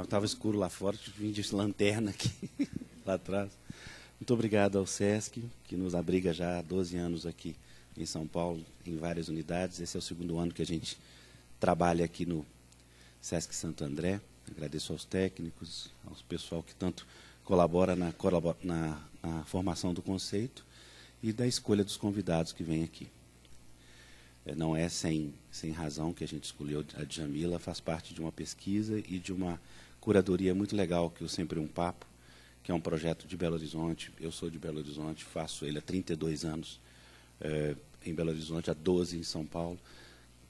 Estava escuro lá fora, vim de lanterna aqui, lá atrás. Muito obrigado ao SESC, que nos abriga já há 12 anos aqui em São Paulo, em várias unidades. Esse é o segundo ano que a gente trabalha aqui no SESC Santo André. Agradeço aos técnicos, ao pessoal que tanto colabora na formação do conceito e da escolha dos convidados que vêm aqui. Não é sem razão que a gente escolheu a Djamila, faz parte de uma pesquisa e de uma curadoria muito legal, que o Sempre um Papo, que é um projeto de Belo Horizonte. Eu sou de Belo Horizonte, faço ele há 32 anos em Belo Horizonte, há 12 em São Paulo.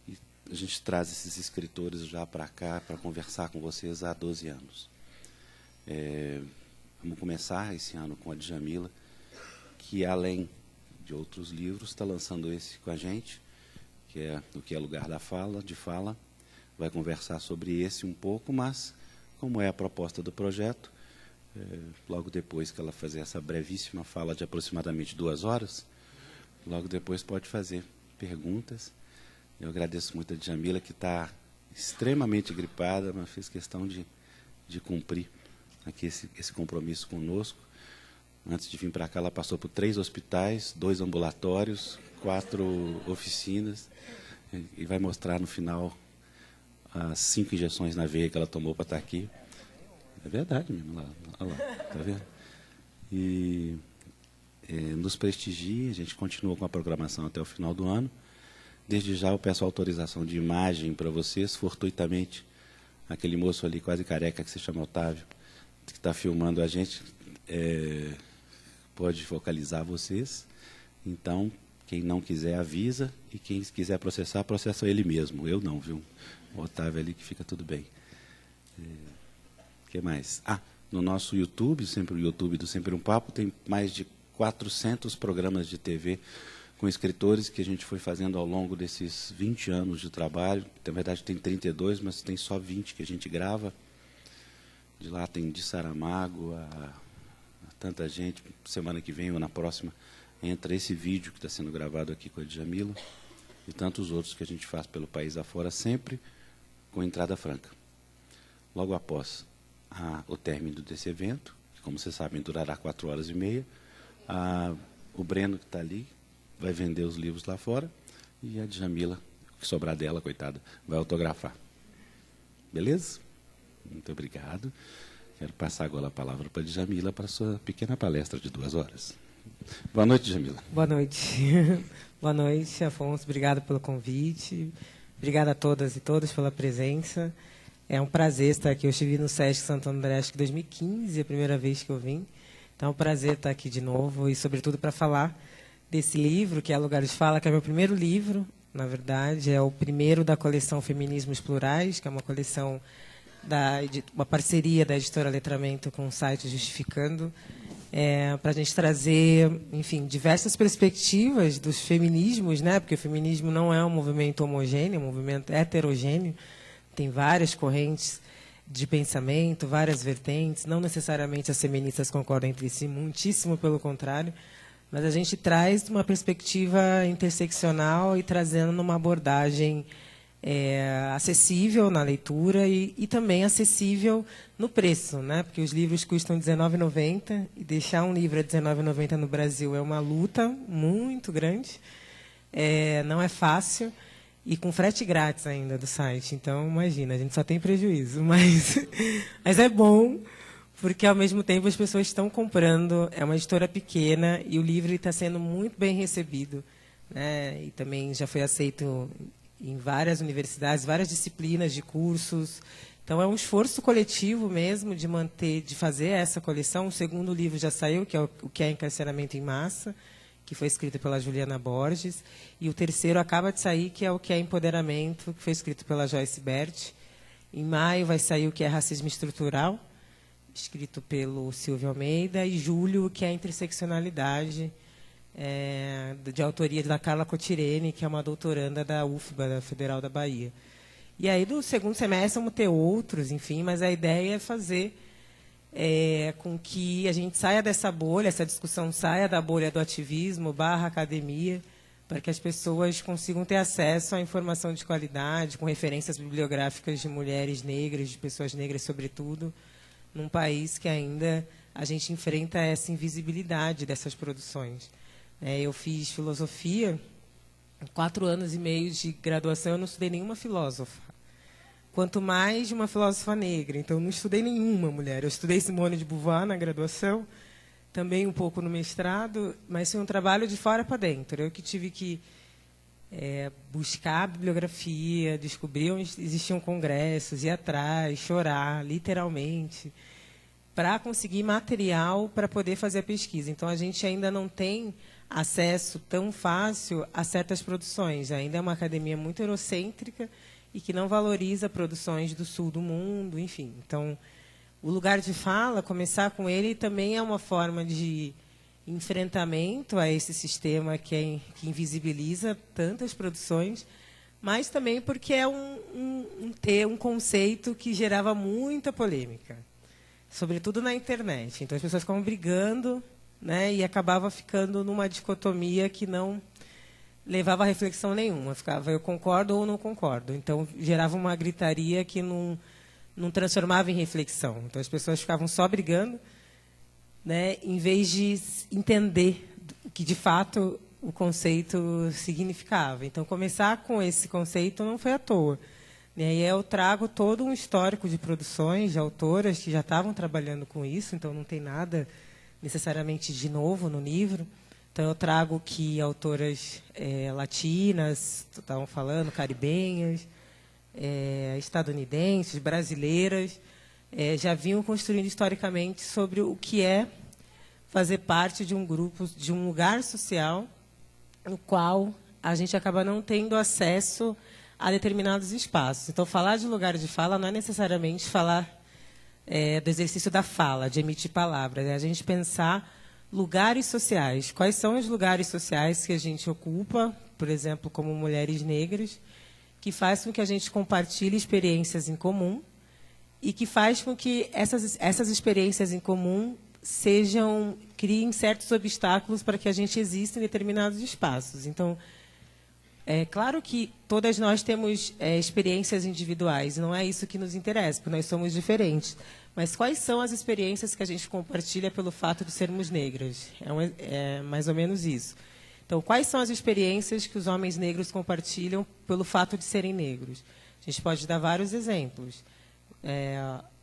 E a gente traz esses escritores já para cá, para conversar com vocês há 12 anos. Vamos começar esse ano com a Djamila, que, além de outros livros, está lançando esse com a gente, que é O que é Lugar da Fala, de Fala. Vai conversar sobre esse um pouco, mas, como é a proposta do projeto, logo depois que ela fazer essa brevíssima fala de aproximadamente 2 horas, logo depois pode fazer perguntas. Eu agradeço muito a Djamila, que está extremamente gripada, mas fez questão de cumprir aqui esse compromisso conosco. Antes de vir para cá, ela passou por 3 hospitais, 2 ambulatórios, 4 oficinas, e vai mostrar no final as 5 injeções na veia que ela tomou para estar aqui. É verdade mesmo, olha lá, tá vendo? E nos prestigia, a gente continua com a programação até o final do ano. Desde já eu peço autorização de imagem para vocês, fortuitamente, aquele moço ali quase careca que se chama Otávio, que está filmando a gente, pode focalizar vocês. Então, quem não quiser avisa, e quem quiser processar, processa ele mesmo. Eu não, viu? O Otávio ali, que fica tudo bem. O que mais? No nosso YouTube, sempre o YouTube do Sempre um Papo, tem mais de 400 programas de TV com escritores que a gente foi fazendo ao longo desses 20 anos de trabalho. Na verdade, tem 32, mas tem só 20 que a gente grava. De lá tem de Saramago a tanta gente. Semana que vem ou na próxima entra esse vídeo que está sendo gravado aqui com a Djamila e tantos outros que a gente faz pelo país afora, sempre com entrada franca. Logo após o término desse evento, que, como vocês sabem, durará 4 horas e meia, o Breno, que está ali, vai vender os livros lá fora, e a Djamila, o que sobrar dela, coitada, vai autografar. Beleza? Muito obrigado. Quero passar agora a palavra para a Djamila para a sua pequena palestra de 2 horas. Boa noite, Djamila. Boa noite. Boa noite, Afonso. Obrigado pelo convite. Obrigada a todas e todos pela presença. É um prazer estar aqui. Eu estive no SESC Santo André, acho que 2015, a primeira vez que eu vim. Então, é um prazer estar aqui de novo e, sobretudo, para falar desse livro, que é Lugar de Fala, que é meu primeiro livro, na verdade. É o primeiro da coleção Feminismos Plurais, que é uma coleção, uma parceria da editora Letramento com o site Justificando, para a gente trazer, enfim, diversas perspectivas dos feminismos, né? Porque o feminismo não é um movimento homogêneo, é um movimento heterogêneo. Tem várias correntes de pensamento, várias vertentes. Não necessariamente as feministas concordam entre si, muitíssimo pelo contrário. Mas a gente traz uma perspectiva interseccional e trazendo uma abordagem acessível na leitura e também acessível no preço, né? Porque os livros custam R$19,90 e deixar um livro a R$19,90 no Brasil é uma luta muito grande. Não é fácil. E com frete grátis ainda do site. Então, imagina, a gente só tem prejuízo. Mas é bom, porque, ao mesmo tempo, as pessoas estão comprando. É uma editora pequena e o livro está sendo muito bem recebido, né? E também já foi aceito em várias universidades, várias disciplinas de cursos. Então, é um esforço coletivo mesmo de fazer essa coleção. O segundo livro já saiu, que é O que é Encarceramento em Massa, que foi escrito pela Juliana Borges, e o terceiro acaba de sair, que é O que é Empoderamento, que foi escrito pela Joyce Bert. Em maio vai sair O que é Racismo Estrutural, escrito pelo Silvio Almeida, e julho, O que é Interseccionalidade, de autoria da Carla Cotirene, que é uma doutoranda da UFBA, da Federal da Bahia. E aí, do segundo semestre, vamos ter outros, enfim, mas a ideia é fazer com que a gente saia dessa bolha, essa discussão saia da bolha do ativismo / academia, para que as pessoas consigam ter acesso à informação de qualidade, com referências bibliográficas de mulheres negras, de pessoas negras, sobretudo, num país que ainda a gente enfrenta essa invisibilidade dessas produções. Eu fiz filosofia, 4 anos e meio de graduação, eu não estudei nenhuma filósofa. Quanto mais de uma filósofa negra. Então, eu não estudei nenhuma mulher. Eu estudei Simone de Beauvoir na graduação, também um pouco no mestrado, mas foi um trabalho de fora para dentro. Eu que tive que buscar bibliografia, descobrir onde existiam congressos, ir atrás, chorar, literalmente, para conseguir material para poder fazer a pesquisa. Então, a gente ainda não tem acesso tão fácil a certas produções. Ainda é uma academia muito eurocêntrica e que não valoriza produções do sul do mundo, enfim. Então, o lugar de fala, começar com ele, também é uma forma de enfrentamento a esse sistema que invisibiliza tantas produções, mas também porque é um conceito que gerava muita polêmica, sobretudo na internet. Então, as pessoas ficavam brigando, né, e acabava ficando numa dicotomia que não levava a reflexão nenhuma. Ficava eu concordo ou não concordo. Então, gerava uma gritaria que não transformava em reflexão. Então, as pessoas ficavam só brigando, né, em vez de entender o que, de fato, o conceito significava. Então, começar com esse conceito não foi à toa. E aí eu trago todo um histórico de produções, de autoras que já estavam trabalhando com isso, então não tem nada necessariamente de novo no livro. Então, eu trago que autoras latinas, estavam falando, caribenhas, estadunidenses, brasileiras, já vinham construindo historicamente sobre o que é fazer parte de um grupo, de um lugar social, no qual a gente acaba não tendo acesso a determinados espaços. Então, falar de lugar de fala não é necessariamente falar do exercício da fala, de emitir palavras. É a gente pensar lugares sociais. Quais são os lugares sociais que a gente ocupa, por exemplo, como mulheres negras, que faz com que a gente compartilhe experiências em comum e que faz com que essas experiências em comum criem certos obstáculos para que a gente exista em determinados espaços. Então, é claro que todas nós temos experiências individuais, não é isso que nos interessa, porque nós somos diferentes. Mas quais são as experiências que a gente compartilha pelo fato de sermos negras? É mais ou menos isso. Então, quais são as experiências que os homens negros compartilham pelo fato de serem negros? A gente pode dar vários exemplos.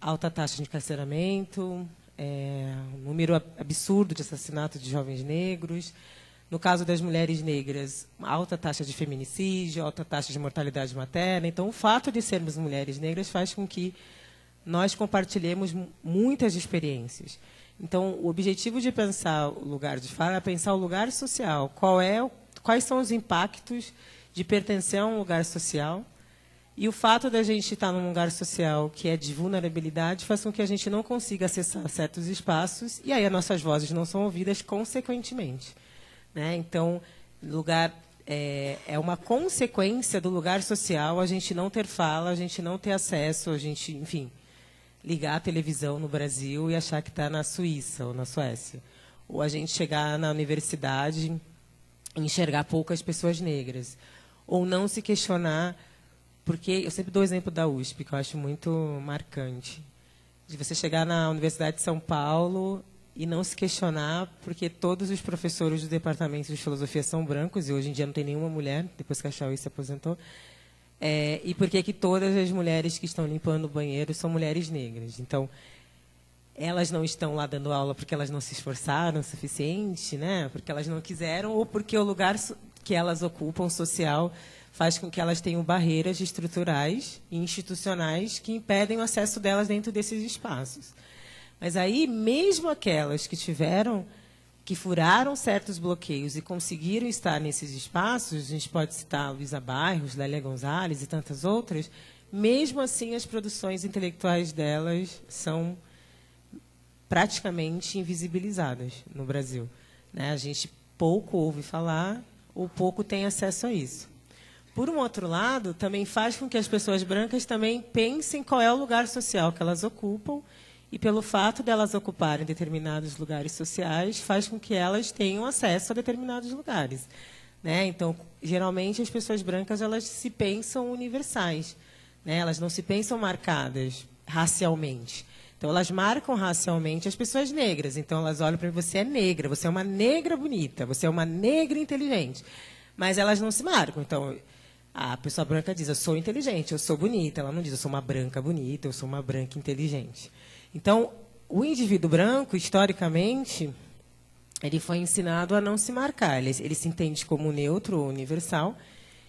Alta taxa de encarceramento, um número absurdo de assassinato de jovens negros. No caso das mulheres negras, alta taxa de feminicídio, alta taxa de mortalidade materna. Então, o fato de sermos mulheres negras faz com que nós compartilhemos muitas experiências. Então, o objetivo de pensar o lugar de fala é pensar o lugar social. Quais são os impactos de pertencer a um lugar social? E o fato da gente estar num lugar social que é de vulnerabilidade faz com que a gente não consiga acessar certos espaços e aí as nossas vozes não são ouvidas consequentemente. Né? Então, é uma consequência do lugar social a gente não ter fala, a gente não ter acesso, a gente, enfim, ligar a televisão no Brasil e achar que está na Suíça ou na Suécia. Ou a gente chegar na universidade e enxergar poucas pessoas negras. Ou não se questionar, porque eu sempre dou o exemplo da USP, que eu acho muito marcante, de você chegar na Universidade de São Paulo e não se questionar, porque todos os professores do departamento de filosofia são brancos, e hoje em dia não tem nenhuma mulher, depois que a Chauí se aposentou, e por que todas as mulheres que estão limpando o banheiro são mulheres negras. Então, elas não estão lá dando aula porque elas não se esforçaram o suficiente, né? Porque elas não quiseram, ou porque o lugar que elas ocupam, social, faz com que elas tenham barreiras estruturais e institucionais que impedem o acesso delas dentro desses espaços. Mas aí, mesmo aquelas que furaram certos bloqueios e conseguiram estar nesses espaços, a gente pode citar Luísa Bairros, Lélia Gonzalez e tantas outras, mesmo assim as produções intelectuais delas são praticamente invisibilizadas no Brasil. Né? A gente pouco ouve falar ou pouco tem acesso a isso. Por um outro lado, também faz com que as pessoas brancas também pensem qual é o lugar social que elas ocupam, e pelo fato de elas ocuparem determinados lugares sociais, faz com que elas tenham acesso a determinados lugares, né? Então, geralmente, as pessoas brancas elas se pensam universais, né? Elas não se pensam marcadas racialmente. Então, elas marcam racialmente as pessoas negras. Então, elas olham para você é negra, você é uma negra bonita, você é uma negra inteligente. Mas elas não se marcam. Então, a pessoa branca diz, eu sou inteligente, eu sou bonita. Ela não diz, eu sou uma branca bonita, eu sou uma branca inteligente. Então, o indivíduo branco, historicamente, ele foi ensinado a não se marcar. Ele se entende como neutro ou universal,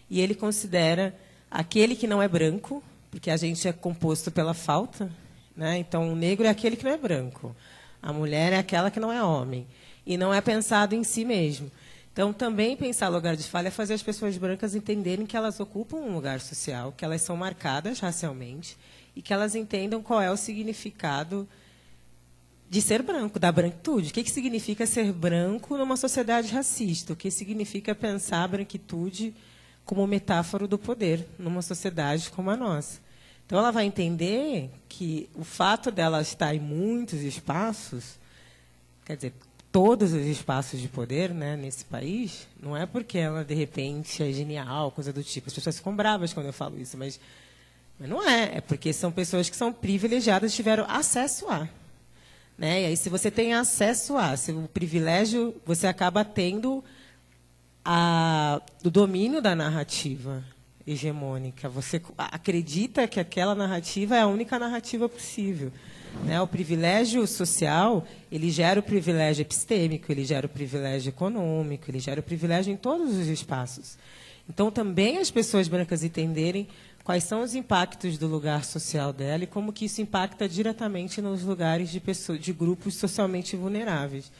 e ele considera aquele que não é branco, porque a gente é composto pela falta, né? Então, o negro é aquele que não é branco. A mulher é aquela que não é homem. E não é pensado em si mesmo. Então, também pensar lugar de fala é fazer as pessoas brancas entenderem que elas ocupam um lugar social, que elas são marcadas racialmente, e que elas entendam qual é o significado de ser branco, da branquitude. O que significa ser branco numa sociedade racista? O que significa pensar a branquitude como metáfora do poder numa sociedade como a nossa? Então, ela vai entender que o fato dela estar em muitos espaços, quer dizer, todos os espaços de poder, né, nesse país, não é porque ela, de repente, é genial, coisa do tipo. As pessoas ficam bravas quando eu falo isso, mas não é. É porque são pessoas que são privilegiadas e tiveram acesso a. Né? E aí, se você tem acesso a, se o privilégio, você acaba tendo o domínio da narrativa hegemônica. Você acredita que aquela narrativa é a única narrativa possível. Né? O privilégio social, ele gera o privilégio epistêmico, ele gera o privilégio econômico, ele gera o privilégio em todos os espaços. Então, também as pessoas brancas entenderem quais são os impactos do lugar social dela e como que isso impacta diretamente nos lugares de grupos socialmente vulneráveis.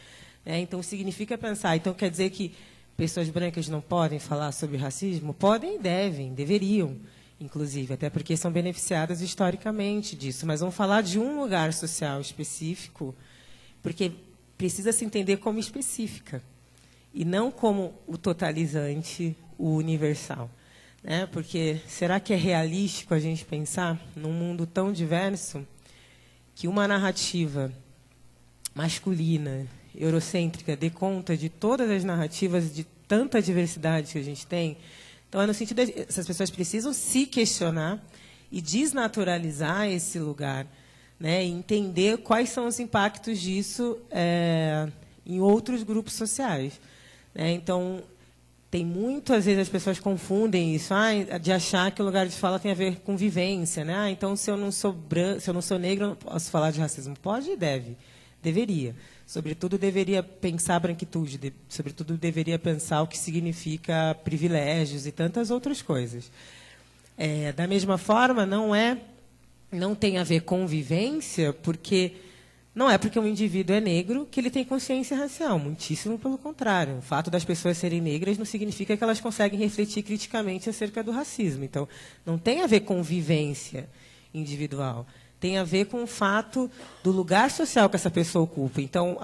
Então, significa pensar... Então, quer dizer que pessoas brancas não podem falar sobre racismo? Podem e devem, deveriam, inclusive, até porque são beneficiadas historicamente disso. Mas vamos falar de um lugar social específico, porque precisa se entender como específica, e não como o totalizante, o universal. Né? Porque será que é realístico a gente pensar, num mundo tão diverso, que uma narrativa masculina, eurocêntrica, dê conta de todas as narrativas, de tanta diversidade que a gente tem? Então, é no sentido de essas pessoas precisam se questionar e desnaturalizar esse lugar, né? E entender quais são os impactos disso em outros grupos sociais. Né? Então, tem muito, às vezes, as pessoas confundem isso, de achar que o lugar de fala tem a ver com vivência. Né? Então, se eu não sou negro, eu não posso falar de racismo. Pode e deve. Deveria. Sobretudo, deveria pensar a branquitude. Sobretudo, deveria pensar o que significa privilégios e tantas outras coisas. Da mesma forma, não tem a ver com vivência, porque... Não é porque um indivíduo é negro que ele tem consciência racial, muitíssimo pelo contrário. O fato das pessoas serem negras não significa que elas conseguem refletir criticamente acerca do racismo. Então, não tem a ver com vivência individual, tem a ver com o fato do lugar social que essa pessoa ocupa. Então,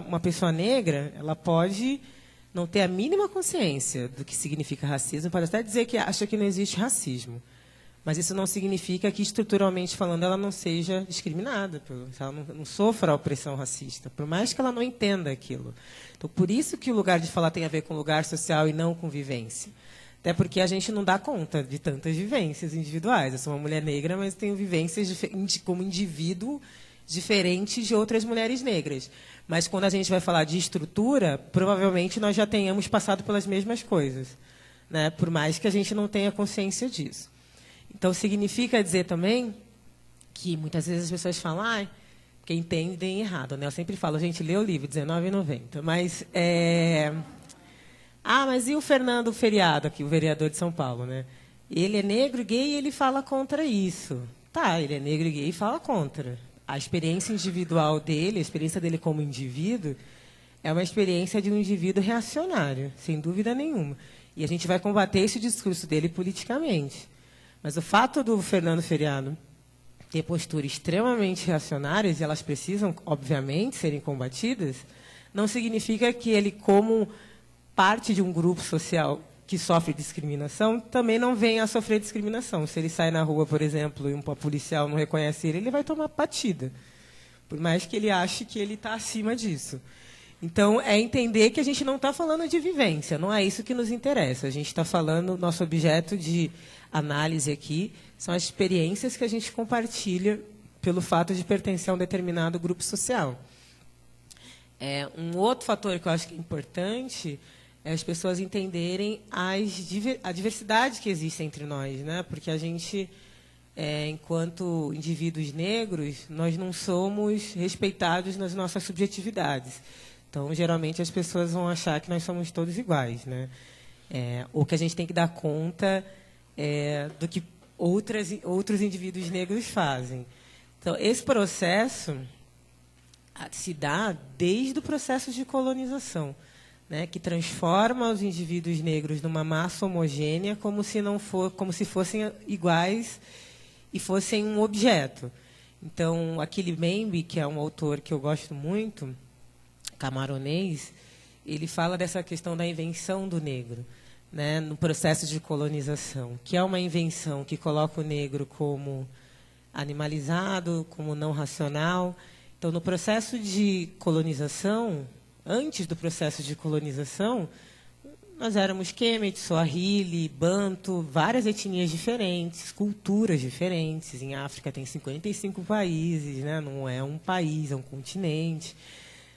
uma pessoa negra, ela pode não ter a mínima consciência do que significa racismo, pode até dizer que acha que não existe racismo. Mas isso não significa que, estruturalmente falando, ela não seja discriminada, ela não sofra a opressão racista, por mais que ela não entenda aquilo. Então, por isso que o lugar de falar tem a ver com lugar social e não com vivência. Até porque a gente não dá conta de tantas vivências individuais. Eu sou uma mulher negra, mas tenho vivências como indivíduo diferentes de outras mulheres negras. Mas, quando a gente vai falar de estrutura, provavelmente nós já tenhamos passado pelas mesmas coisas, né? Por mais que a gente não tenha consciência disso. Então, significa dizer também que muitas vezes as pessoas falam, que entendem errado. Né? Eu sempre falo, gente, lê o livro, R$19,90. Mas, mas e o Fernando Feriado, aqui, o vereador de São Paulo? Né? Ele é negro, gay, e ele fala contra isso. Tá, ele é negro e gay e fala contra. A experiência individual dele, a experiência dele como indivíduo, é uma experiência de um indivíduo reacionário, sem dúvida nenhuma. E a gente vai combater esse discurso dele politicamente. Mas o fato do Fernando Feriado ter posturas extremamente reacionárias, e elas precisam, obviamente, serem combatidas, não significa que ele, como parte de um grupo social que sofre discriminação também não venha a sofrer discriminação. Se ele sai na rua, por exemplo, e um policial não reconhece ele, ele vai tomar batida, por mais que ele ache que ele está acima disso. Então, é entender que a gente não está falando de vivência, não é isso que nos interessa. A gente está falando, nosso objeto de análise aqui são as experiências que a gente compartilha pelo fato de pertencer a um determinado grupo social. Um outro fator que eu acho que é importante é as pessoas entenderem a diversidade que existe entre nós, né? Porque a gente, enquanto indivíduos negros, nós não somos respeitados nas nossas subjetividades. Então, geralmente, as pessoas vão achar que nós somos todos iguais, né? Ou que a gente tem que dar conta do que outros indivíduos negros fazem. Então, esse processo se dá desde o processo de colonização, né, que transforma os indivíduos negros numa massa homogênea como se fossem iguais e fossem um objeto. Então, Achille Mbembe, que é um autor que eu gosto muito, camaronês, ele fala dessa questão da invenção do negro, né, no processo de colonização, que é uma invenção que coloca o negro como animalizado, como não racional. Então, no processo de colonização, antes do processo de colonização, nós éramos Kemet, Swahili, Banto, várias etnias diferentes, culturas diferentes. Em África tem 55 países, né? Não é um país, é um continente.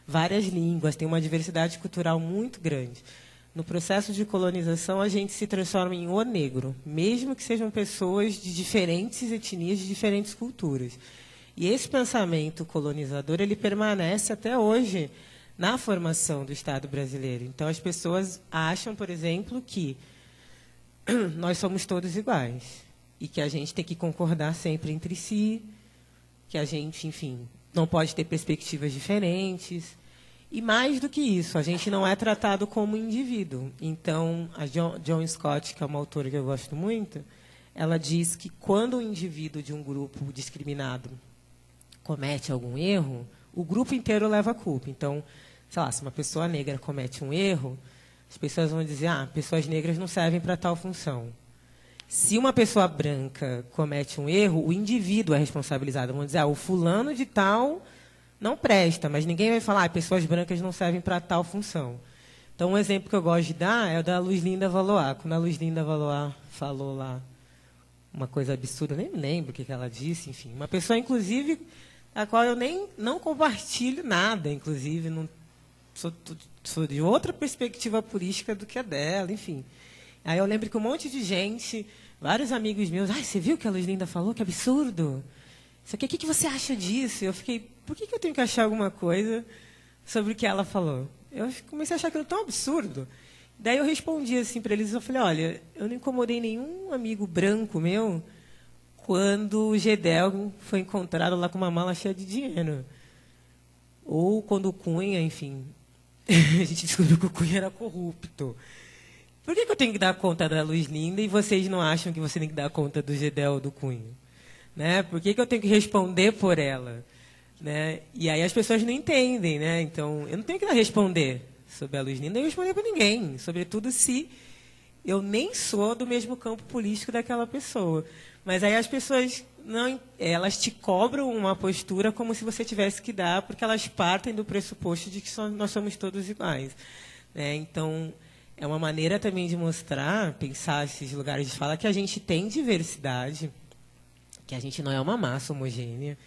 Várias línguas, tem uma diversidade cultural muito grande. No processo de colonização, a gente se transforma em o negro, mesmo que sejam pessoas de diferentes etnias, de diferentes culturas. E esse pensamento colonizador, ele permanece até hoje na formação do Estado brasileiro. Então, as pessoas acham, por exemplo, que nós somos todos iguais e que a gente tem que concordar sempre entre si, que a gente, enfim, não pode ter perspectivas diferentes. E mais do que isso, a gente não é tratado como indivíduo. Então, a John Scott, que é uma autora que eu gosto muito, ela diz que quando um indivíduo de um grupo discriminado comete algum erro, o grupo inteiro leva a culpa. Então, sei lá, se uma pessoa negra comete um erro, as pessoas vão dizer, pessoas negras não servem para tal função. Se uma pessoa branca comete um erro, o indivíduo é responsabilizado. Vão dizer, o fulano de tal não presta, mas ninguém vai falar, pessoas brancas não servem para tal função. Então, um exemplo que eu gosto de dar é o da Luzlinda Valois. Quando a Luzlinda Valois falou lá uma coisa absurda, eu nem me lembro o que ela disse, enfim. Uma pessoa, inclusive, a qual eu nem não compartilho nada, inclusive, não, sou de outra perspectiva política do que a dela, enfim. Aí eu lembro que um monte de gente, vários amigos meus, você viu o que a Luzlinda falou? Que absurdo! Isso aqui, o que você acha disso? Eu fiquei, por que eu tenho que achar alguma coisa sobre o que ela falou? Eu comecei a achar aquilo tão absurdo. Daí eu respondi assim para eles, eu falei, olha, eu não incomodei nenhum amigo branco meu quando o Gedel foi encontrado lá com uma mala cheia de dinheiro. Ou quando o Cunha, enfim, a gente descobriu que o Cunha era corrupto. Por que eu tenho que dar conta da Luzlinda e vocês não acham que você tem que dar conta do Gedel ou do Cunha? Né? Por que eu tenho que responder por ela? Né? E aí as pessoas não entendem. Né? Então, eu não tenho que responder sobre a Luzlinda, nem responder para ninguém. Sobretudo se eu nem sou do mesmo campo político daquela pessoa. Mas aí as pessoas, elas te cobram uma postura como se você tivesse que dar, porque elas partem do pressuposto de que nós somos todos iguais. Né? Então, é uma maneira também de mostrar, pensar esses lugares de fala, que a gente tem diversidade, que a gente não é uma massa homogênea,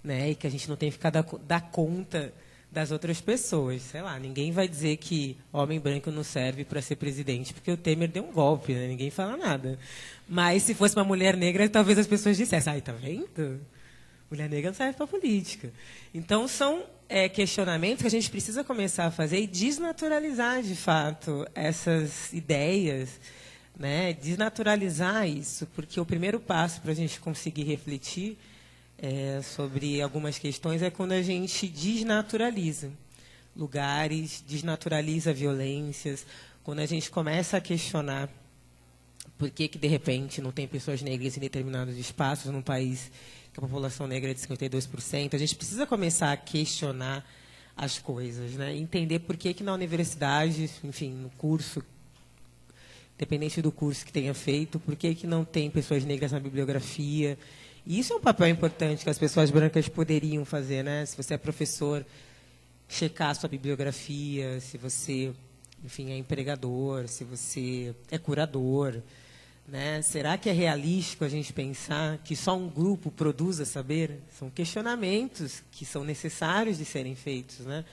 né? E que a gente não tem que ficar dar conta das outras pessoas. Sei lá, ninguém vai dizer que homem branco não serve para ser presidente, porque o Temer deu um golpe, né? Ninguém fala nada. Mas, se fosse uma mulher negra, talvez as pessoas dissessem, tá vendo? Mulher negra não serve para política. Então, são questionamentos que a gente precisa começar a fazer e desnaturalizar, de fato, essas ideias, né? Desnaturalizar isso, porque o primeiro passo para a gente conseguir refletir sobre algumas questões é quando a gente desnaturaliza lugares, desnaturaliza violências, quando a gente começa a questionar por que, de repente, não tem pessoas negras em determinados espaços num país que a população negra é de 52%. A gente precisa começar a questionar as coisas, né? Entender por que na universidade, enfim, no curso, independente do curso que tenha feito, por que não tem pessoas negras na bibliografia? E isso é um papel importante que as pessoas brancas poderiam fazer, né? Se você é professor, checar a sua bibliografia, se você, enfim, é empregador, se você é curador, né? Será que é realístico a gente pensar que só um grupo produza saber? São questionamentos que são necessários de serem feitos, né?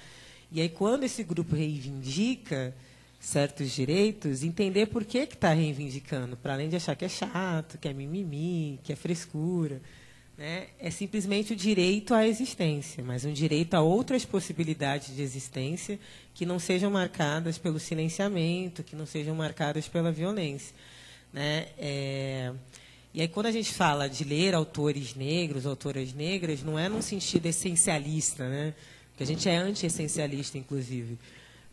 E aí, quando esse grupo reivindica certos direitos, entender por que está reivindicando, para além de achar que é chato, que é mimimi, que é frescura, né? É simplesmente o direito à existência, mas um direito a outras possibilidades de existência que não sejam marcadas pelo silenciamento, que não sejam marcadas pela violência, né? E aí, quando a gente fala de ler autores negros, autoras negras, não é num sentido essencialista, né? Porque a gente é anti-essencialista, inclusive.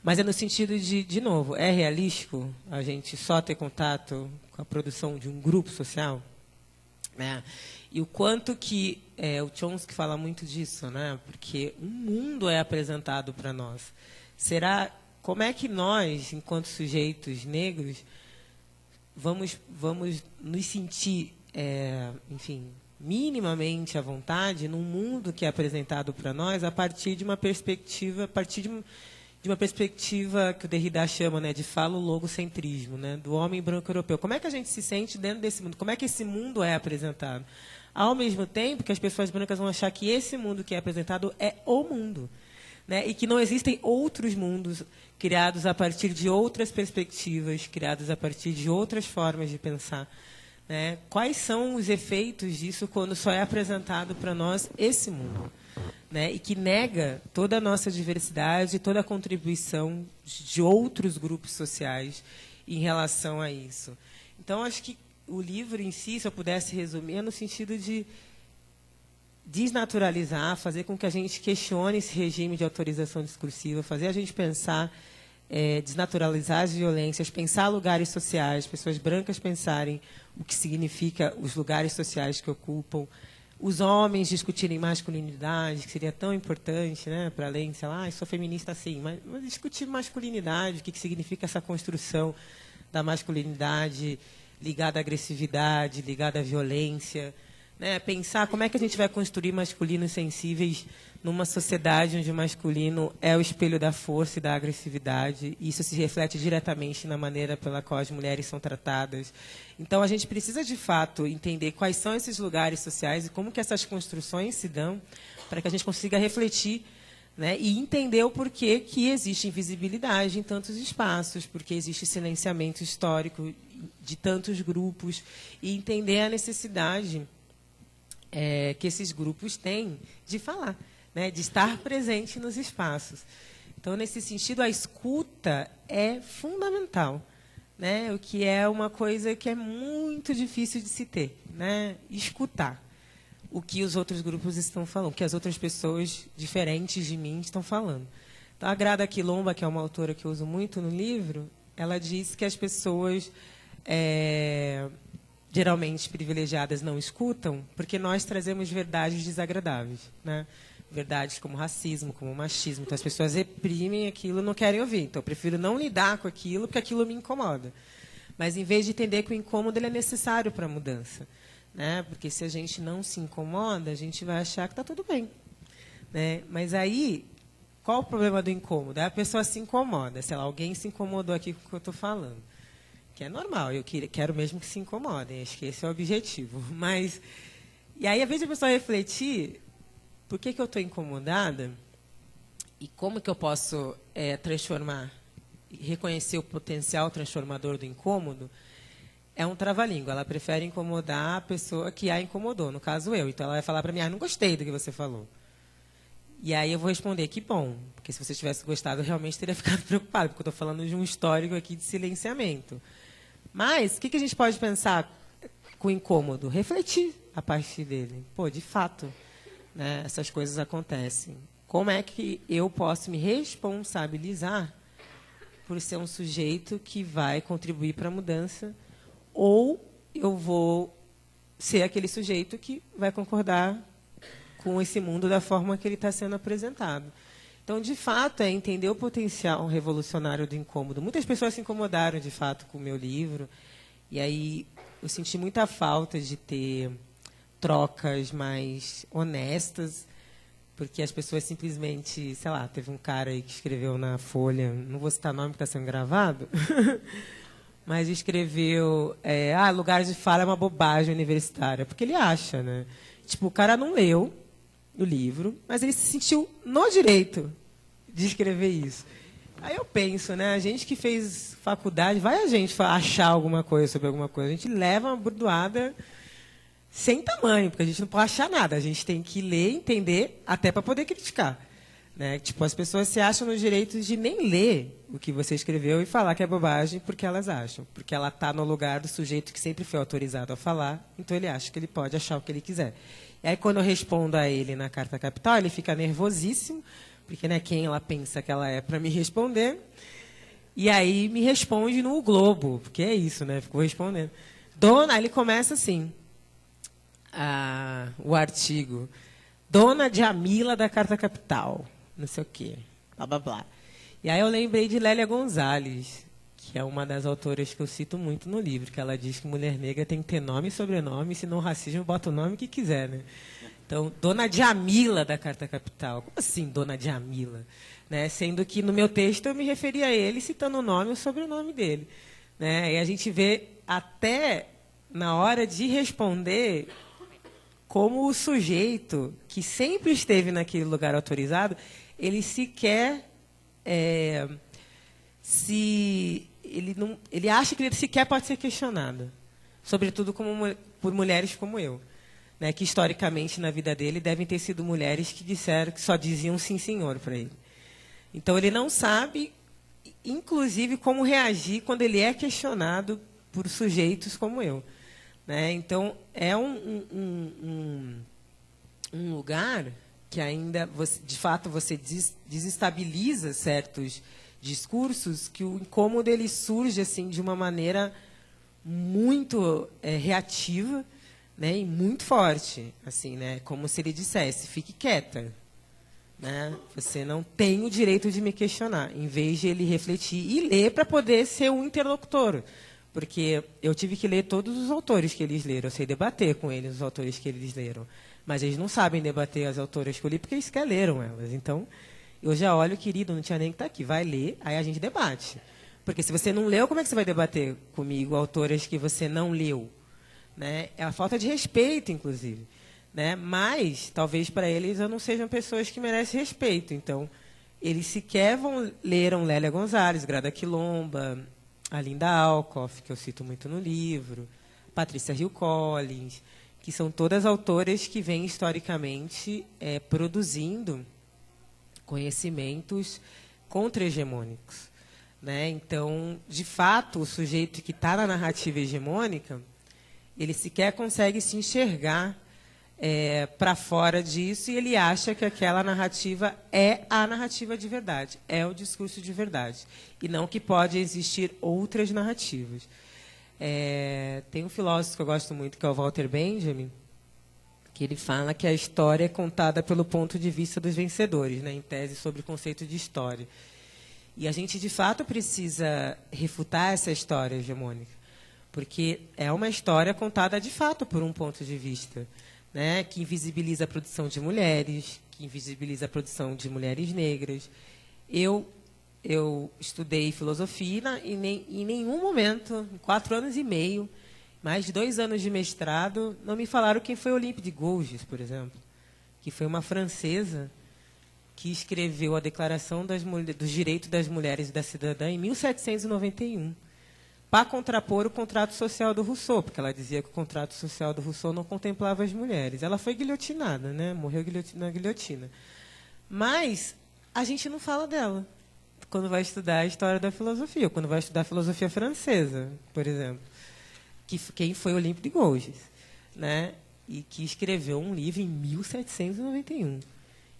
Mas é no sentido de novo, é realístico a gente só ter contato com a produção de um grupo social? Né? E o quanto que o Chomsky fala muito disso, né? Porque um mundo é apresentado para nós. Como é que nós, enquanto sujeitos negros, vamos nos sentir, enfim, minimamente à vontade num mundo que é apresentado para nós a partir de uma perspectiva, de uma perspectiva que o Derrida chama, né, de falologocentrismo, né, do homem branco europeu. Como é que a gente se sente dentro desse mundo? Como é que esse mundo é apresentado? Ao mesmo tempo que as pessoas brancas vão achar que esse mundo que é apresentado é o mundo, né, e que não existem outros mundos criados a partir de outras perspectivas, criados a partir de outras formas de pensar, né? Quais são os efeitos disso quando só é apresentado para nós esse mundo? Né, e que nega toda a nossa diversidade, toda a contribuição de outros grupos sociais em relação a isso. Então, acho que o livro em si, se eu pudesse resumir, é no sentido de desnaturalizar, fazer com que a gente questione esse regime de autorização discursiva, fazer a gente pensar, desnaturalizar as violências, pensar lugares sociais, pessoas brancas pensarem o que significa os lugares sociais que ocupam, os homens discutirem masculinidade, que seria tão importante, né, para além, sei lá, sou feminista assim, mas discutir masculinidade, o que significa essa construção da masculinidade ligada à agressividade, ligada à violência, né, pensar como é que a gente vai construir masculinos sensíveis numa sociedade onde o masculino é o espelho da força e da agressividade, e isso se reflete diretamente na maneira pela qual as mulheres são tratadas. Então, a gente precisa, de fato, entender quais são esses lugares sociais e como que essas construções se dão para que a gente consiga refletir, né, e entender o porquê que existe invisibilidade em tantos espaços, porque existe silenciamento histórico de tantos grupos, e entender a necessidade que esses grupos têm de falar, né, de estar presente nos espaços. Então, nesse sentido, a escuta é fundamental, né, o que é uma coisa que é muito difícil de se ter, né, escutar o que os outros grupos estão falando, o que as outras pessoas diferentes de mim estão falando. Então, a Grada Quilomba, que é uma autora que eu uso muito no livro, ela diz que as pessoas geralmente privilegiadas não escutam porque nós trazemos verdades desagradáveis, né? Verdades como racismo, como machismo. Então, as pessoas reprimem aquilo e não querem ouvir. Então, eu prefiro não lidar com aquilo porque aquilo me incomoda. Mas, em vez de entender que o incômodo ele é necessário para a mudança, né? Porque se a gente não se incomoda, a gente vai achar que está tudo bem, né? Mas aí, qual o problema do incômodo? A pessoa se incomoda. Sei lá, alguém se incomodou aqui com o que eu estou falando. Que é normal, eu quero mesmo que se incomodem, acho que esse é o objetivo. Mas, e aí, às vezes, a pessoa refletir por que eu estou incomodada e como que eu posso transformar, reconhecer o potencial transformador do incômodo, é um trava-língua. Ela prefere incomodar a pessoa que a incomodou, no caso eu. Então, ela vai falar para mim, não gostei do que você falou. E aí eu vou responder, que bom, porque se você tivesse gostado, eu realmente teria ficado preocupado, porque eu estou falando de um histórico aqui de silenciamento. Mas, o que a gente pode pensar com incômodo? Refletir a partir dele. Pô, de fato, né, essas coisas acontecem. Como é que eu posso me responsabilizar por ser um sujeito que vai contribuir para a mudança, ou eu vou ser aquele sujeito que vai concordar com esse mundo da forma que ele está sendo apresentado? Então, de fato, é entender o potencial revolucionário do incômodo. Muitas pessoas se incomodaram, de fato, com o meu livro. E aí eu senti muita falta de ter trocas mais honestas, porque as pessoas simplesmente, sei lá, teve um cara aí que escreveu na Folha, não vou citar nome que está sendo gravado, mas escreveu, lugares de fala é uma bobagem universitária, porque ele acha, né? Tipo, o cara não leu o livro, mas ele se sentiu no direito de escrever isso. Aí eu penso, né? A gente que fez faculdade, vai a gente achar alguma coisa sobre alguma coisa. A gente leva uma burdoada sem tamanho, porque a gente não pode achar nada. A gente tem que ler, entender, até para poder criticar. Né? Tipo, as pessoas se acham no direito de nem ler o que você escreveu e falar que é bobagem porque elas acham. Porque ela está no lugar do sujeito que sempre foi autorizado a falar, então ele acha que ele pode achar o que ele quiser. E aí, quando eu respondo a ele na Carta Capital, ele fica nervosíssimo, porque, né, quem ela pensa que ela é para me responder. E aí me responde no Globo, porque é isso, né? Ficou respondendo. Aí ele começa assim, o artigo. Dona Djamila da Carta Capital, não sei o quê, blá, blá, blá. E aí eu lembrei de Lélia Gonzalez, que é uma das autoras que eu cito muito no livro, que ela diz que mulher negra tem que ter nome e sobrenome, e se não racismo, bota o nome que quiser, né? Então, Dona Djamila da Carta Capital. Como assim, Dona Djamila? Né? Sendo que no meu texto eu me referi a ele citando o nome e o sobrenome dele. Né? E a gente vê até na hora de responder como o sujeito que sempre esteve naquele lugar autorizado, ele sequer ele acha que ele sequer pode ser questionado, sobretudo por mulheres como eu, né, que historicamente na vida dele devem ter sido mulheres que disseram que só diziam sim, senhor para ele. Então ele não sabe, inclusive, como reagir quando ele é questionado por sujeitos como eu. Né? Então, é um lugar que ainda, de fato, você desestabiliza certos discursos, que o incômodo ele surge assim, de uma maneira muito reativa, né, e muito forte. Assim, né, como se ele dissesse, fique quieta. Né? Você não tem o direito de me questionar, em vez de ele refletir e ler para poder ser um interlocutor. Porque eu tive que ler todos os autores que eles leram. Eu sei debater com eles os autores que eles leram. Mas eles não sabem debater as autoras que eu li porque eles sequer leram elas. Então, eu já olho, querido, não tinha nem que estar aqui. Vai ler, aí a gente debate. Porque se você não leu, como é que você vai debater comigo autoras que você não leu? Né? É a falta de respeito, inclusive. Né? Mas, talvez para eles, eu não sejam pessoas que merecem respeito. Então, eles sequer leram Lélia Gonzalez, Grada Quilomba, a Linda Alcoff, que eu cito muito no livro, Patrícia Hill Collins, que são todas autoras que vêm historicamente produzindo conhecimentos contra-hegemônicos. Né? Então, de fato, o sujeito que está na narrativa hegemônica, ele sequer consegue se enxergar para fora disso, e ele acha que aquela narrativa é a narrativa de verdade, é o discurso de verdade, e não que pode existir outras narrativas. Tem um filósofo que eu gosto muito, que é o Walter Benjamin, que ele fala que a história é contada pelo ponto de vista dos vencedores, né, em tese sobre o conceito de história. E a gente, de fato, precisa refutar essa história hegemônica, porque é uma história contada, de fato, por um ponto de vista, né, que invisibiliza a produção de mulheres, que invisibiliza a produção de mulheres negras. Eu estudei filosofia e em nenhum momento, em 4 anos e meio, mais de 2 anos de mestrado, não me falaram quem foi Olympe de Gouges, por exemplo, que foi uma francesa que escreveu a Declaração dos Direitos das Mulheres e da Cidadã em 1791. Para contrapor o contrato social do Rousseau, porque ela dizia que o contrato social do Rousseau não contemplava as mulheres. Ela foi guilhotinada, né? Morreu na guilhotina. Mas a gente não fala dela quando vai estudar a história da filosofia, ou quando vai estudar a filosofia francesa, por exemplo, quem foi Olympe de Gouges, né? E que escreveu um livro em 1791.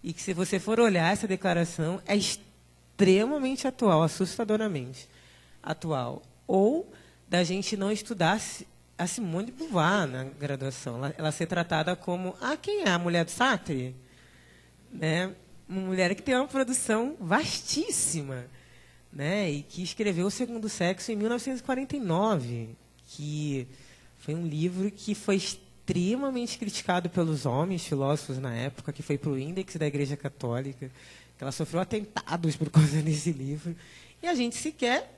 E que, se você for olhar essa declaração, é extremamente atual, assustadoramente atual. Ou da gente não estudar a Simone de Beauvoir na graduação. Ela ser tratada como, quem é a mulher do Sartre? Né? uma mulher que tem uma produção vastíssima, né? E que escreveu O Segundo Sexo em 1949, que foi um livro que foi extremamente criticado pelos homens filósofos na época, que foi para o índex da Igreja Católica, que ela sofreu atentados por causa desse livro. E a gente sequer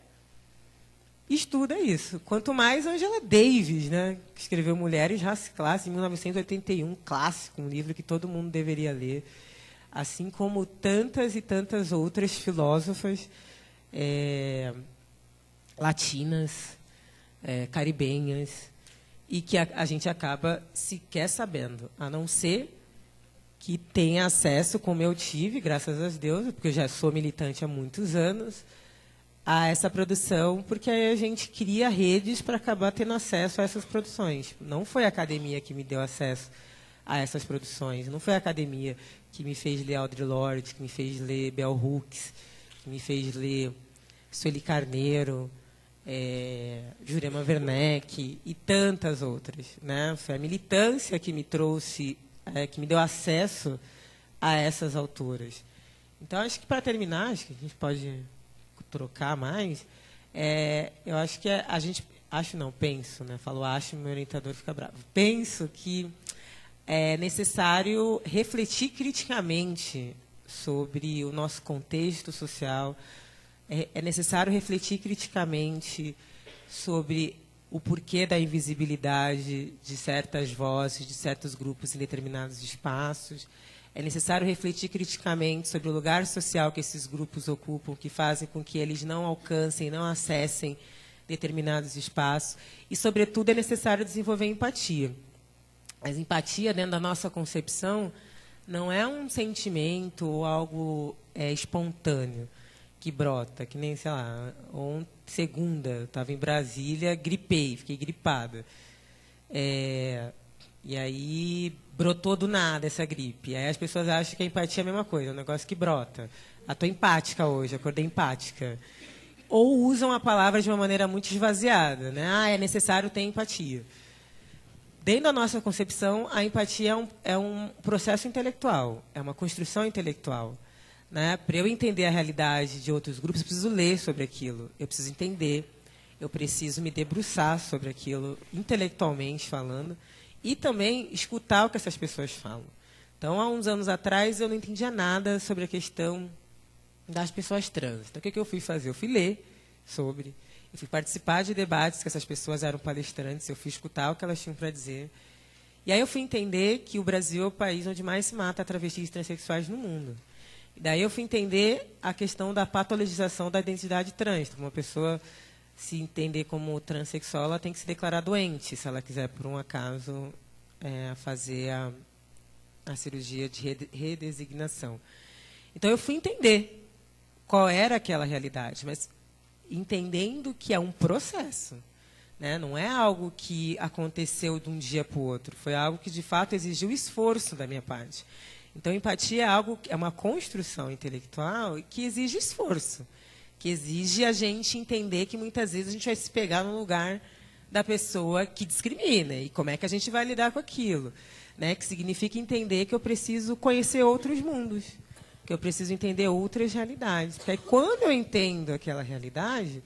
estuda isso. Quanto mais Angela Davis, né, que escreveu Mulheres, Raça e Classe, em 1981, clássico, um livro que todo mundo deveria ler, assim como tantas e tantas outras filósofas latinas, caribenhas, e que a gente acaba sequer sabendo, a não ser que tenha acesso, como eu tive, graças a Deus, porque eu já sou militante há muitos anos, a essa produção, porque aí a gente cria redes para acabar tendo acesso a essas produções. Não foi a academia que me deu acesso a essas produções, não foi a academia que me fez ler Audre Lorde, que me fez ler Bell Hooks, que me fez ler Sueli Carneiro, Jurema Werneck e tantas outras, né? Foi a militância que me trouxe, que me deu acesso a essas autoras. Então, acho que, para terminar, acho que a gente pode trocar mais, eu acho que a gente... penso, né? Falo acho, meu orientador fica bravo. Penso que é necessário refletir criticamente sobre o nosso contexto social, é necessário refletir criticamente sobre o porquê da invisibilidade de certas vozes, de certos grupos em determinados espaços. É necessário refletir criticamente sobre o lugar social que esses grupos ocupam, que fazem com que eles não alcancem, não acessem determinados espaços. E, sobretudo, é necessário desenvolver empatia. Mas empatia, dentro da nossa concepção, não é um sentimento ou algo espontâneo que brota, que nem, sei lá, segunda, eu estava em Brasília, gripei, fiquei gripada. E aí brotou do nada essa gripe. Aí as pessoas acham que a empatia é a mesma coisa, é um negócio que brota. Estou empática hoje, acordei empática. Ou usam a palavra de uma maneira muito esvaziada, né? É necessário ter empatia. Dentro da nossa concepção, a empatia é um processo intelectual, é uma construção intelectual. Né? Para eu entender a realidade de outros grupos, eu preciso ler sobre aquilo, eu preciso entender, eu preciso me debruçar sobre aquilo, intelectualmente falando, e também escutar o que essas pessoas falam. Então, há uns anos atrás, eu não entendia nada sobre a questão das pessoas trans. Então, o que eu fui fazer? Eu fui ler sobre, eu fui participar de debates que essas pessoas eram palestrantes, eu fui escutar o que elas tinham para dizer. E aí eu fui entender que o Brasil é o país onde mais se mata travestis e transexuais no mundo. E daí eu fui entender a questão da patologização da identidade trans. Uma pessoa se entender como transexual, ela tem que se declarar doente, se ela quiser, por um acaso, fazer a cirurgia de redesignação. Então, eu fui entender qual era aquela realidade, mas entendendo que é um processo. Né? Não é algo que aconteceu de um dia para o outro, foi algo que, de fato, exigiu esforço da minha parte. Então, empatia é uma construção intelectual que exige esforço, que exige a gente entender que, muitas vezes, a gente vai se pegar no lugar da pessoa que discrimina, e como é que a gente vai lidar com aquilo. Né? Que significa entender que eu preciso conhecer outros mundos, que eu preciso entender outras realidades. Porque aí, quando eu entendo aquela realidade,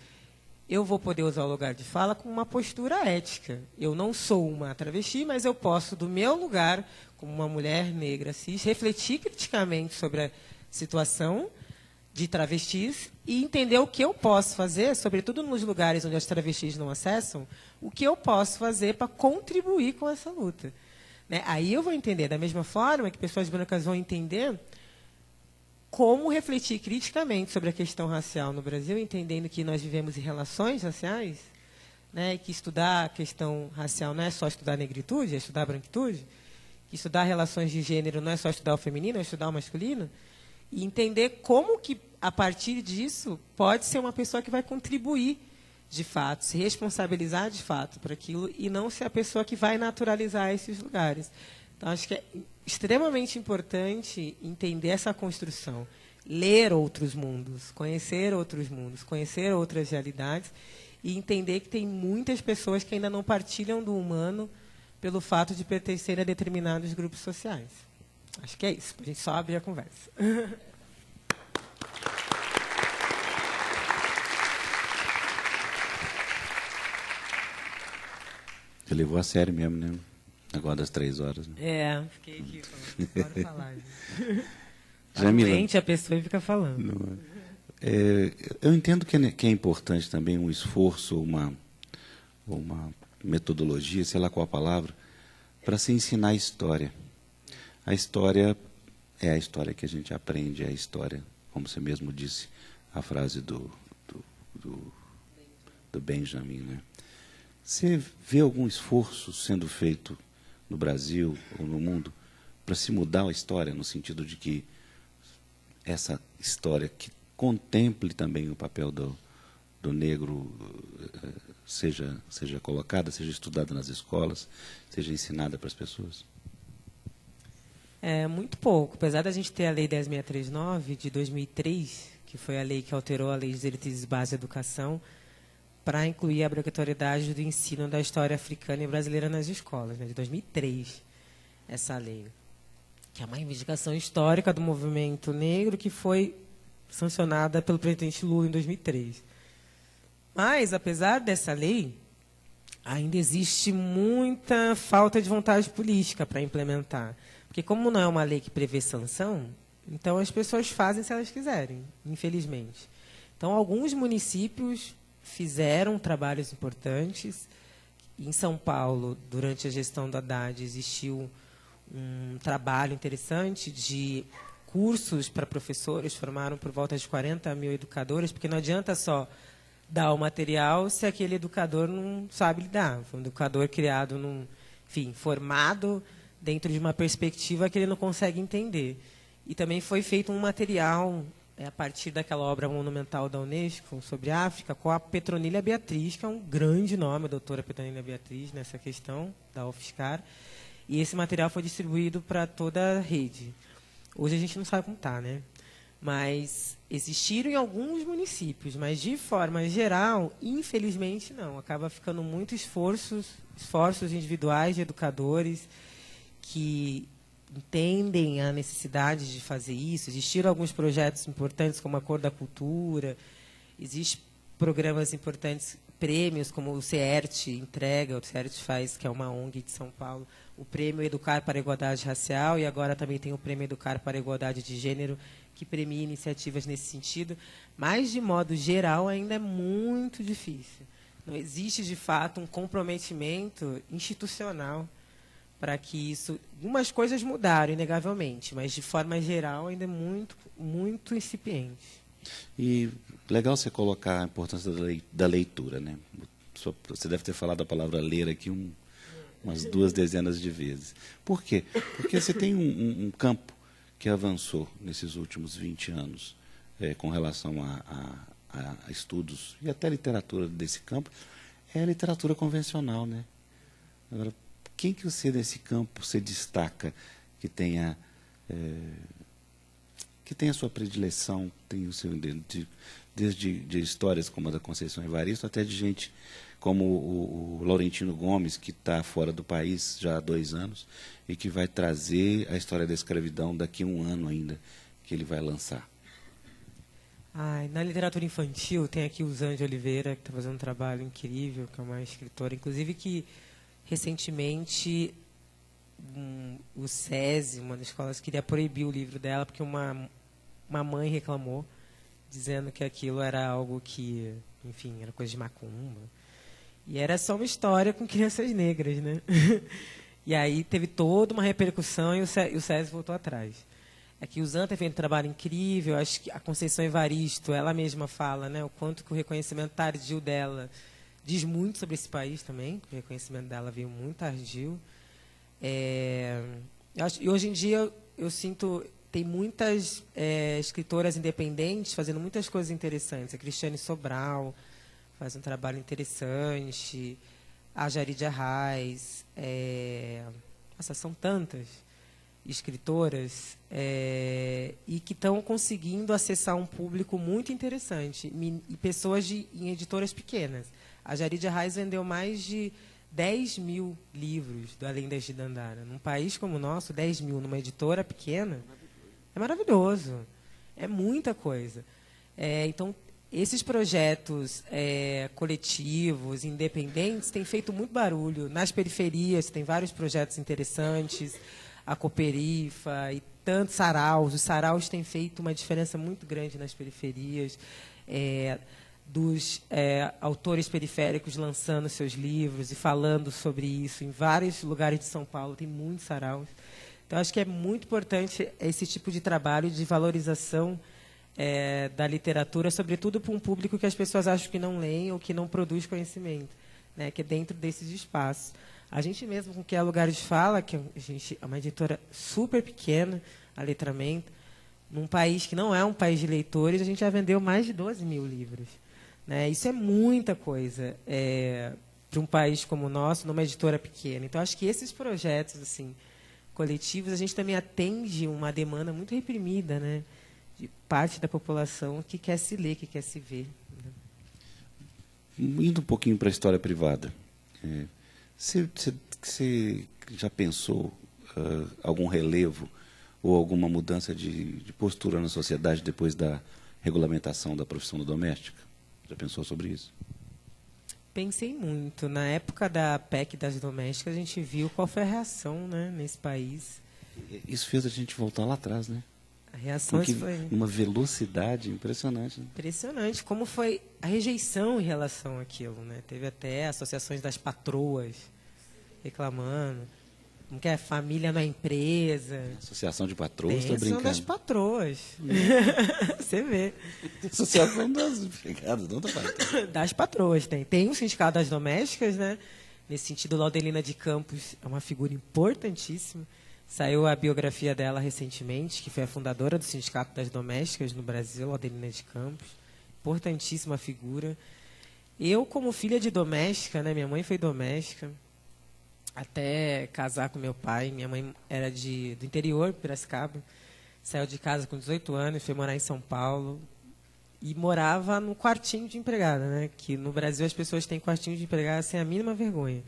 eu vou poder usar o lugar de fala com uma postura ética. Eu não sou uma travesti, mas eu posso, do meu lugar, como uma mulher negra cis, refletir criticamente sobre a situação de travestis e entender o que eu posso fazer, sobretudo nos lugares onde as travestis não acessam, o que eu posso fazer para contribuir com essa luta. Né? Aí eu vou entender, da mesma forma que pessoas brancas vão entender como refletir criticamente sobre a questão racial no Brasil, entendendo que nós vivemos em relações raciais, né, e que estudar a questão racial não é só estudar a negritude, é estudar a branquitude, que estudar relações de gênero não é só estudar o feminino, é estudar o masculino, e entender como que, a partir disso, pode ser uma pessoa que vai contribuir, de fato, se responsabilizar, de fato, por aquilo, e não ser a pessoa que vai naturalizar esses lugares. Então, acho que é extremamente importante entender essa construção, ler outros mundos, conhecer outras realidades e entender que tem muitas pessoas que ainda não partilham do humano pelo fato de pertencer a determinados grupos sociais. Acho que é isso. A gente só abre a conversa. Você levou a sério mesmo, né? Agora das 3 horas. Né? Fiquei aqui falando. Bora falar. Jamila, doente a pessoa fica falando. Eu entendo que é importante também um esforço, uma metodologia, sei lá qual a palavra, para se ensinar a história. A história é a história que a gente aprende, é a história, como você mesmo disse, a frase do Benjamin. Né? Você vê algum esforço sendo feito no Brasil ou no mundo para se mudar a história, no sentido de que essa história que contemple também o papel do negro seja colocada, seja estudada nas escolas, seja ensinada para as pessoas? Muito pouco. Apesar da gente ter a Lei 10.639, de 2003, que foi a lei que alterou a Lei de Diretrizes Básicas de Educação, para incluir a obrigatoriedade do ensino da história africana e brasileira nas escolas, né, de 2003, essa lei, que é uma reivindicação histórica do movimento negro que foi sancionada pelo presidente Lula em 2003. Mas, apesar dessa lei, ainda existe muita falta de vontade política para implementar. Porque, como não é uma lei que prevê sanção, então as pessoas fazem se elas quiserem, infelizmente. Então, alguns municípios fizeram trabalhos importantes. Em São Paulo, durante a gestão do Haddad, existiu um trabalho interessante de cursos para professores, formaram por volta de 40 mil educadores, porque não adianta só dar o material se aquele educador não sabe lidar. Foi um educador criado, formado dentro de uma perspectiva que ele não consegue entender. E também foi feito um material a partir daquela obra monumental da Unesco sobre a África, com a Petronília Beatriz, que é um grande nome, a doutora Petronília Beatriz, nessa questão da UFSCar. E esse material foi distribuído para toda a rede. Hoje a gente não sabe como está, né? Mas existiram em alguns municípios, mas de forma geral, infelizmente não. Acaba ficando muito esforços individuais de educadores que entendem a necessidade de fazer isso. Existiram alguns projetos importantes, como a Cor da Cultura, existem programas importantes, prêmios, como o CERT entrega, o CERT faz, que é uma ONG de São Paulo, o Prêmio Educar para a Igualdade Racial, e agora também tem o Prêmio Educar para a Igualdade de Gênero, que premia iniciativas nesse sentido, mas, de modo geral, ainda é muito difícil. Não existe, de fato, um comprometimento institucional para que isso... Algumas coisas mudaram, inegavelmente, mas, de forma geral, ainda é muito, muito incipiente. E legal você colocar a importância da leitura, né? Você deve ter falado a palavra ler aqui umas 2 dezenas de vezes. Por quê? Porque você tem um campo que avançou nesses últimos 20 anos com relação a estudos e até literatura desse campo, é a literatura convencional, né? Agora, quem que você nesse campo se destaca que tenha a sua predileção, tem o seu desde de histórias como a da Conceição Evaristo, até de gente como o Laurentino Gomes, que está fora do país já há 2 anos, e que vai trazer a história da escravidão daqui a 1 ano ainda, que ele vai lançar. Na literatura infantil, tem aqui o Zan de Oliveira, que está fazendo um trabalho incrível, que é uma escritora, inclusive que, recentemente, o SESI, uma das escolas, queria proibir o livro dela, porque uma mãe reclamou, dizendo que aquilo era algo que, enfim, era coisa de macumba. E era só uma história com crianças negras, né? E aí teve toda uma repercussão e o SESI voltou atrás. Aqui o Zan tem feito um trabalho incrível, acho que a Conceição Evaristo, ela mesma fala, né, o quanto que o reconhecimento tardio dela diz muito sobre esse país também, o reconhecimento dela veio muito tardio. E hoje em dia eu sinto... Tem muitas escritoras independentes fazendo muitas coisas interessantes. A Cristiane Sobral faz um trabalho interessante. A Jaridia Arraes. São tantas escritoras e que estão conseguindo acessar um público muito interessante. E pessoas em editoras pequenas. A Jaridia Arraes vendeu mais de 10 mil livros do Além da Dandara. Num país como o nosso, 10 mil numa editora pequena, é maravilhoso. É muita coisa. Então, esses projetos coletivos, independentes, têm feito muito barulho. Nas periferias, tem vários projetos interessantes, a Cooperifa e tantos saraus. Os saraus têm feito uma diferença muito grande nas periferias, dos autores periféricos lançando seus livros e falando sobre isso. Em vários lugares de São Paulo tem muitos saraus. Então, acho que é muito importante esse tipo de trabalho de valorização da literatura, sobretudo para um público que as pessoas acham que não leem ou que não produz conhecimento, né, que é dentro desses espaços. A gente mesmo, com que a Lugares Fala, que é uma editora super pequena, a Letramento, num país que não é um país de leitores, a gente já vendeu mais de 12 mil livros. Né? Isso é muita coisa para um país como o nosso, numa editora pequena. Então, acho que esses projetos assim, coletivos, a gente também atende uma demanda muito reprimida, né, de parte da população que quer se ler, que quer se ver. Indo um pouquinho para a história privada, você já pensou algum relevo ou alguma mudança de postura na sociedade depois da regulamentação da profissão do doméstica? Já pensou sobre isso? Pensei muito. Na época da PEC das domésticas, a gente viu qual foi a reação, né, nesse país. Isso fez a gente voltar lá atrás, né? A reação foi uma velocidade impressionante. Né? Impressionante. Como foi a rejeição em relação àquilo, né? Teve até associações das patroas reclamando. Como que é? Família na empresa. Associação de patroas, estou brincando. Associação das patroas. Você vê. Associação das empregadas, não das patroas. Tem o Sindicato das Domésticas, né? Nesse sentido, Laudelina de Campos é uma figura importantíssima. Saiu a biografia dela recentemente, que foi a fundadora do Sindicato das Domésticas no Brasil, Laudelina de Campos. Importantíssima figura. Eu, como filha de doméstica, né, minha mãe foi doméstica, até casar com meu pai. Minha mãe era do interior, Piracicaba. Saiu de casa com 18 anos, foi morar em São Paulo. E morava no quartinho de empregada, né, que no Brasil as pessoas têm quartinho de empregada sem a mínima vergonha.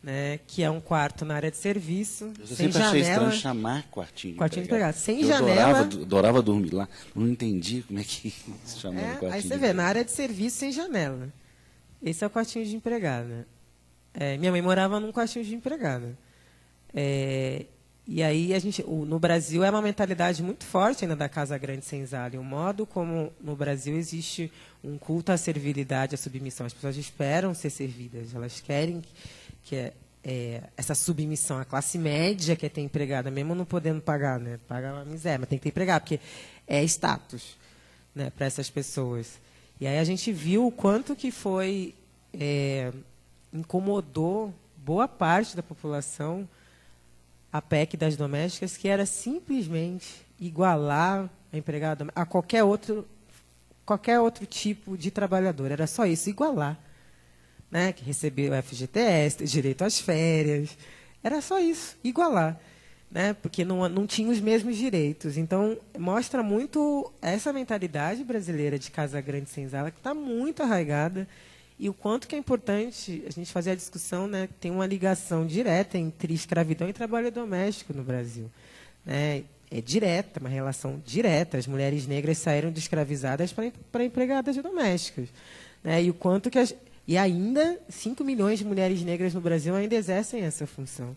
Né, que é um quarto na área de serviço, eu sem sempre achei janela. estranho chamar quartinho de empregado. Sem eu janela. Adorava dormir lá. Não entendi como é que se chamava quartinho. Aí você vê, na área de serviço, sem janela. Esse é o quartinho de empregada. Minha mãe morava num quartinho de empregada. E aí, no Brasil, é uma mentalidade muito forte ainda da Casa Grande Senzala. E o modo como no Brasil existe um culto à servilidade, à submissão. As pessoas esperam ser servidas, elas querem que essa submissão à classe média, que é ter empregada, mesmo não podendo pagar, né? Paga uma miséria, mas tem que ter empregado, porque é status, né, para essas pessoas. E aí a gente viu o quanto que incomodou boa parte da população a PEC das domésticas, que era simplesmente igualar a empregada a qualquer outro tipo de trabalhador. Era só isso, igualar. Né, que recebeu o FGTS, ter direito às férias. Era só isso, igualar. Né, porque não tinha os mesmos direitos. Então, mostra muito essa mentalidade brasileira de Casa Grande Senzala, que está muito arraigada, e o quanto que é importante a gente fazer a discussão, né, tem uma ligação direta entre escravidão e trabalho doméstico no Brasil. Né, é direta, uma relação direta. As mulheres negras saíram de escravizadas para empregadas domésticas. Né, e o quanto que E ainda, 5 milhões de mulheres negras no Brasil ainda exercem essa função,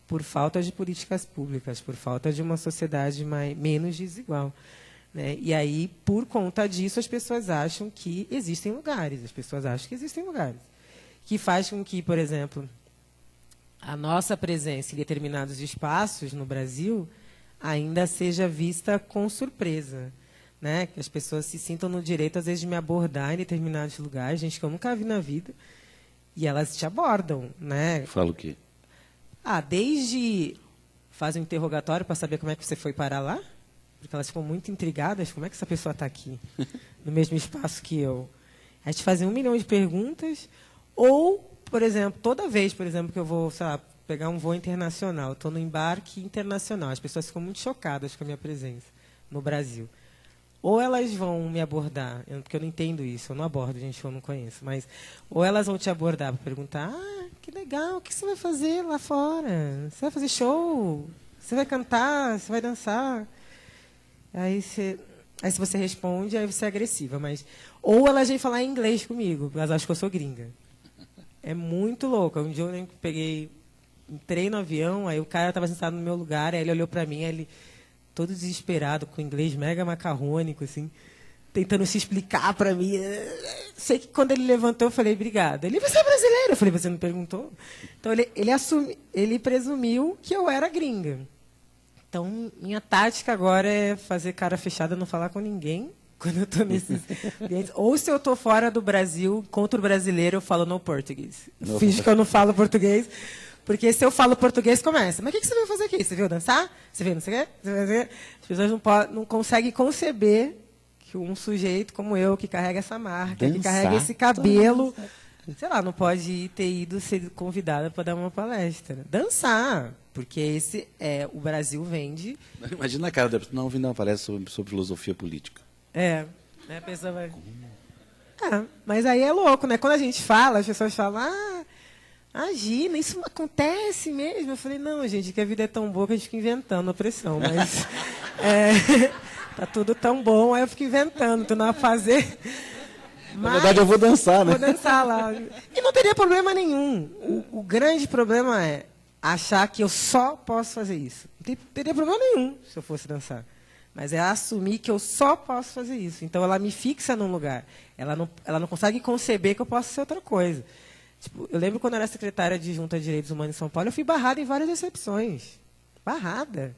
por falta de políticas públicas, por falta de uma sociedade menos desigual. Né? E aí, por conta disso, as pessoas acham que existem lugares. Que faz com que, por exemplo, a nossa presença em determinados espaços no Brasil ainda seja vista com surpresa. Né, que as pessoas se sintam no direito, às vezes, de me abordar em determinados lugares, gente que eu nunca vi na vida, e elas te abordam. Né? Fala o quê? Desde fazem um interrogatório para saber como é que você foi parar lá, porque elas ficam muito intrigadas, como é que essa pessoa está aqui, no mesmo espaço que eu. A gente faz 1 milhão de perguntas, ou, por exemplo, toda vez, por exemplo, que eu vou, sei lá, pegar um voo internacional, estou no embarque internacional, as pessoas ficam muito chocadas com a minha presença no Brasil. Ou elas vão me abordar, porque eu não entendo isso, eu não abordo gente que eu não conheço, mas ou elas vão te abordar para perguntar, que legal, o que você vai fazer lá fora? Você vai fazer show? Você vai cantar? Você vai dançar? Aí se você responde, aí você é agressiva. Mas... Ou elas vêm falar em inglês comigo, porque elas acham que eu sou gringa. É muito louco. Um dia eu entrei no avião, aí o cara estava sentado no meu lugar, aí ele olhou para mim, aí ele, todo desesperado, com inglês mega macarrônico, assim, tentando se explicar para mim. Sei que quando ele levantou, eu falei, obrigada. Ele, você é brasileiro? Eu falei, você não perguntou? Então, ele presumiu que eu era gringa. Então, minha tática agora é fazer cara fechada, não falar com ninguém quando eu estou nesses ambientes. Ou se eu estou fora do Brasil, contra o brasileiro, eu falo no português. Finge que eu não falo português, porque se eu falo português, começa. Mas o que você veio fazer aqui? Você veio dançar? Você veio não sei o quê? As pessoas não conseguem conceber que um sujeito como eu, que carrega essa marca, dançar, que carrega esse cabelo, sei lá, não pode ter ido ser convidada para dar uma palestra. Dançar, porque o Brasil vende... Imagina a cara da pessoa, não ouvindo uma palestra sobre filosofia política. A pessoa vai... mas aí é louco, né? Quando a gente fala, as pessoas falam, imagina, isso acontece mesmo. Eu falei, não, gente, que a vida é tão boa que a gente fica inventando opressão, mas... tá tudo tão bom, aí eu fico inventando, tu não vai fazer... Na verdade, eu vou dançar, né? Vou dançar lá. E não teria problema nenhum. O grande problema é achar que eu só posso fazer isso. Não teria problema nenhum se eu fosse dançar. Mas é assumir que eu só posso fazer isso. Então, ela me fixa num lugar. Ela não consegue conceber que eu posso ser outra coisa. Tipo, eu lembro quando eu era secretária de Junta de Direitos Humanos em São Paulo, eu fui barrada em várias recepções. Barrada.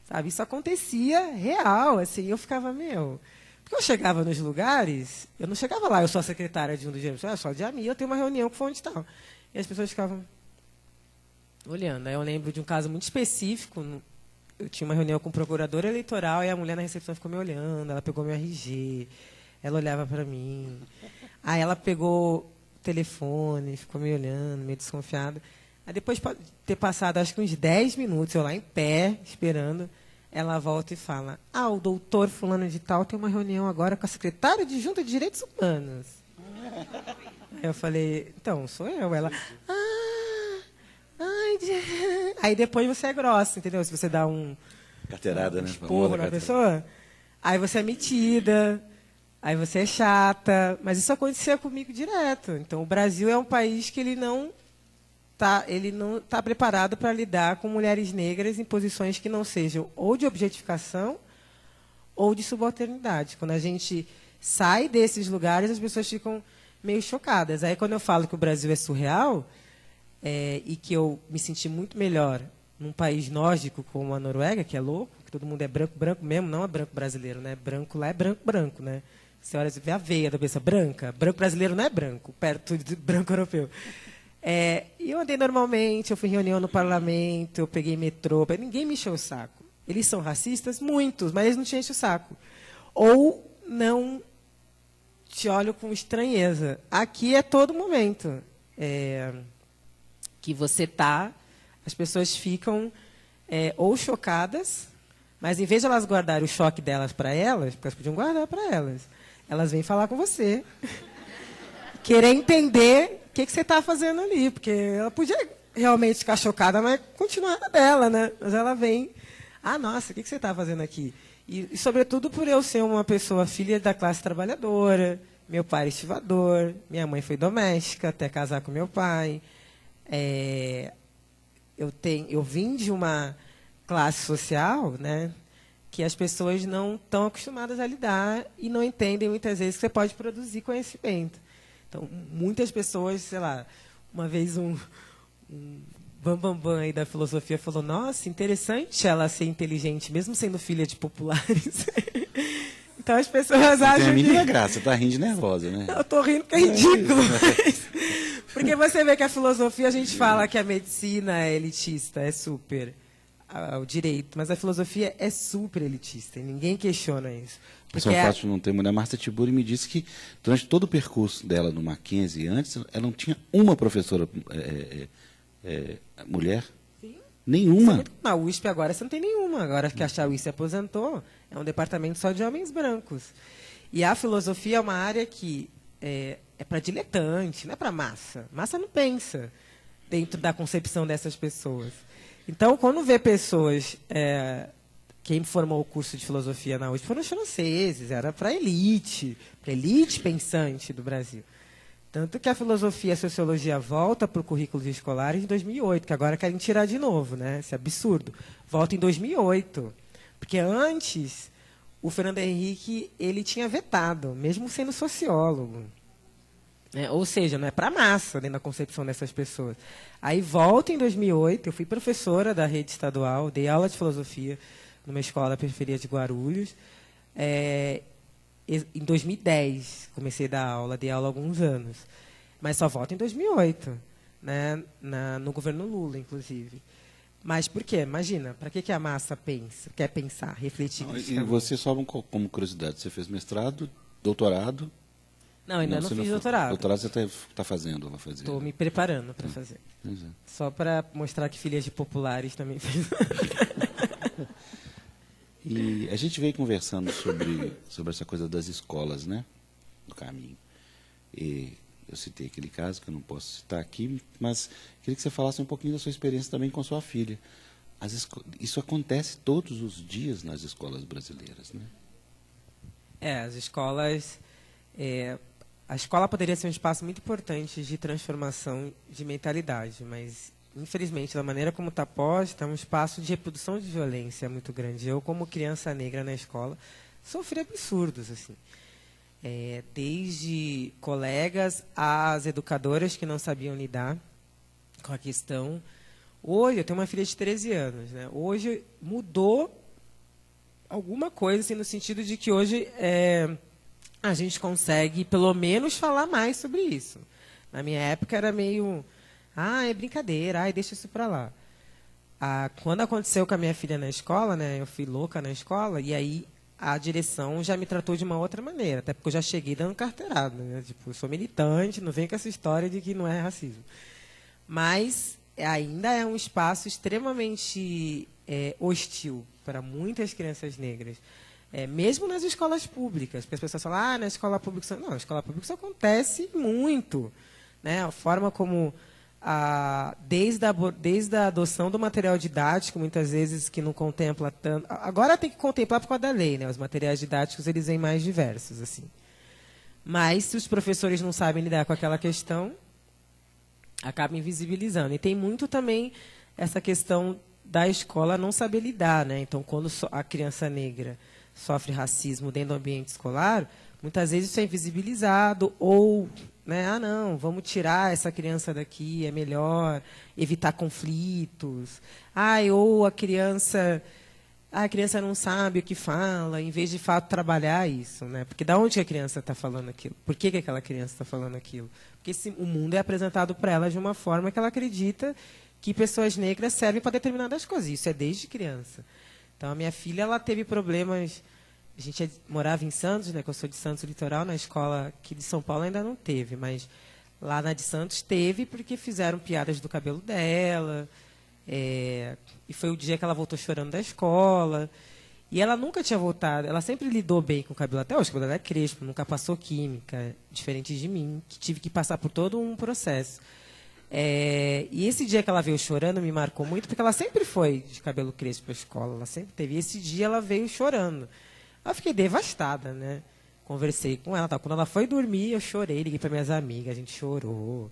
Sabe? Isso acontecia real. Assim, eu ficava, Porque eu chegava nos lugares, eu não chegava lá, eu sou a secretária de um dos direitos, só de mim, eu tenho uma reunião com fulano de tal. E as pessoas ficavam olhando. Aí eu lembro de um caso muito específico, eu tinha uma reunião com o procurador eleitoral, e a mulher na recepção ficou me olhando, ela pegou meu RG, ela olhava para mim. Aí ela pegou o telefone, ficou me olhando, meio desconfiada. Aí depois de ter passado, acho que uns 10 minutos, eu lá em pé, esperando, ela volta e fala, o doutor fulano de tal tem uma reunião agora com a secretária de Junta de Direitos Humanos. Aí eu falei, então, sou eu. Ela, Aí depois você é grossa, entendeu? Se você dá carteirada, né? Esporro na pessoa, aí você é metida, aí você é chata. Mas isso acontecia comigo direto. Então, o Brasil é um país que ele não está preparado para lidar com mulheres negras em posições que não sejam ou de objetificação ou de subalternidade. Quando a gente sai desses lugares, as pessoas ficam meio chocadas. Aí, quando eu falo que o Brasil é surreal, e que eu me senti muito melhor num país nórdico como a Noruega, que é louco, que todo mundo é branco, branco mesmo, não é branco brasileiro, né? Branco lá é branco, branco, né? Você olha e vê a veia da pessoa branca. Branco brasileiro não é branco, perto de branco europeu. E eu andei normalmente, eu fui em reunião no parlamento, eu peguei metrô, ninguém me encheu o saco. Eles são racistas? Muitos, mas eles não te enchem o saco. Ou não te olham com estranheza. Aqui é todo momento que você está, as pessoas ficam ou chocadas, mas em vez de elas guardarem o choque delas para elas, porque elas podiam guardar para elas vêm falar com você, querer entender o que você está fazendo ali, porque ela podia realmente ficar chocada, mas continuar na dela, né? Mas ela vem, nossa, o que você está fazendo aqui? E, sobretudo, por eu ser uma pessoa filha da classe trabalhadora, meu pai era estivador, minha mãe foi doméstica até casar com meu pai. Eu vim de uma classe social, né, que as pessoas não estão acostumadas a lidar e não entendem, muitas vezes, que você pode produzir conhecimento. Então, muitas pessoas, sei lá, uma vez um bambambam aí da filosofia falou, nossa, interessante ela ser inteligente, mesmo sendo filha de populares. Então, as pessoas acham que... Tem a mínima que... graça, tá rindo de nervosa, né? Eu estou rindo porque é ridículo. Porque você vê que a filosofia, a gente fala que a medicina é elitista, é super o direito, mas a filosofia é super elitista, e ninguém questiona isso. Só o fato de não ter mulher. Marta Tiburi me disse que, durante todo o percurso dela no Mackenzie, antes, ela não tinha uma professora mulher. Sim. Nenhuma. Na USP agora você não tem nenhuma. Agora que a Chauí se aposentou, é um departamento só de homens brancos. E a filosofia é uma área que é para diletante, não é para massa. Massa não pensa. dentro da concepção dessas pessoas. Então, quando vê pessoas... quem formou o curso de filosofia na USP foram os franceses, era para a elite pensante do Brasil. Tanto que a filosofia e a sociologia volta para o currículo escolar em 2008, que agora querem tirar de novo, né? Esse absurdo. Volta em 2008, porque antes o Fernando Henrique ele tinha vetado, mesmo sendo sociólogo. Ou seja, não é para a massa, dentro da concepção dessas pessoas. Aí volta em 2008, eu fui professora da rede estadual, dei aula de filosofia numa escola da periferia de Guarulhos. Em 2010, comecei a dar aula, dei aula há alguns anos. Mas só volta em 2008, né? No governo Lula, inclusive. Mas por quê? Imagina, para que a massa quer pensar, refletir? E você, só como curiosidade, você fez mestrado, doutorado? Não, ainda não fiz doutorado. Doutorado você está fazendo, vai fazer? Estou me preparando para fazer. Exato. Só para mostrar que filhas de populares também fez. E a gente veio conversando sobre essa coisa das escolas, né? Do caminho. E eu citei aquele caso, que eu não posso citar aqui, mas queria que você falasse um pouquinho da sua experiência também com sua filha. Isso acontece todos os dias nas escolas brasileiras, né? As escolas... a escola poderia ser um espaço muito importante de transformação de mentalidade, mas... infelizmente, da maneira como está posta, é um espaço de reprodução de violência muito grande. Eu, como criança negra na escola, sofri absurdos, assim. Desde colegas às educadoras que não sabiam lidar com a questão. Hoje, eu tenho uma filha de 13 anos. Né? Hoje mudou alguma coisa, assim, no sentido de que hoje a gente consegue, pelo menos, falar mais sobre isso. Na minha época, era meio... é brincadeira, deixa isso para lá. Quando aconteceu com a minha filha na escola, né, eu fui louca na escola, e aí a direção já me tratou de uma outra maneira, até porque eu já cheguei dando carteirada. Né, tipo, eu sou militante, não vem com essa história de que não é racismo. Mas ainda é um espaço extremamente hostil para muitas crianças negras. Mesmo nas escolas públicas, porque as pessoas falam, na escola pública... Não, na escola pública isso acontece muito. Né, a forma como... desde a adoção do material didático, muitas vezes que não contempla tanto... Agora tem que contemplar por causa da lei, né? Os materiais didáticos eles vêm mais diversos. Assim. Mas, se os professores não sabem lidar com aquela questão, acabam invisibilizando. E tem muito também essa questão da escola não saber lidar. Né? Então, quando a criança negra sofre racismo dentro do ambiente escolar, muitas vezes isso é invisibilizado ou... Né? Não, vamos tirar essa criança daqui, é melhor evitar conflitos. Ou a criança não sabe o que fala, em vez de fato trabalhar isso. Né? Porque da onde que a criança está falando aquilo? Por que aquela criança está falando aquilo? Porque o mundo é apresentado para ela de uma forma que ela acredita que pessoas negras servem para determinadas coisas. Isso é desde criança. Então, a minha filha ela teve problemas... A gente morava em Santos, né, que eu sou de Santos Litoral, na escola aqui de São Paulo ainda não teve, mas lá na de Santos teve porque fizeram piadas do cabelo dela, e foi o dia que ela voltou chorando da escola. E ela nunca tinha voltado, ela sempre lidou bem com o cabelo, até hoje o cabelo dela é crespo, nunca passou química, diferente de mim, que tive que passar por todo um processo. E esse dia que ela veio chorando me marcou muito, porque ela sempre foi de cabelo crespo para a escola, ela sempre teve. E esse dia ela veio chorando. Eu fiquei devastada, né? Conversei com ela. Quando ela foi dormir, eu chorei, liguei para minhas amigas, a gente chorou.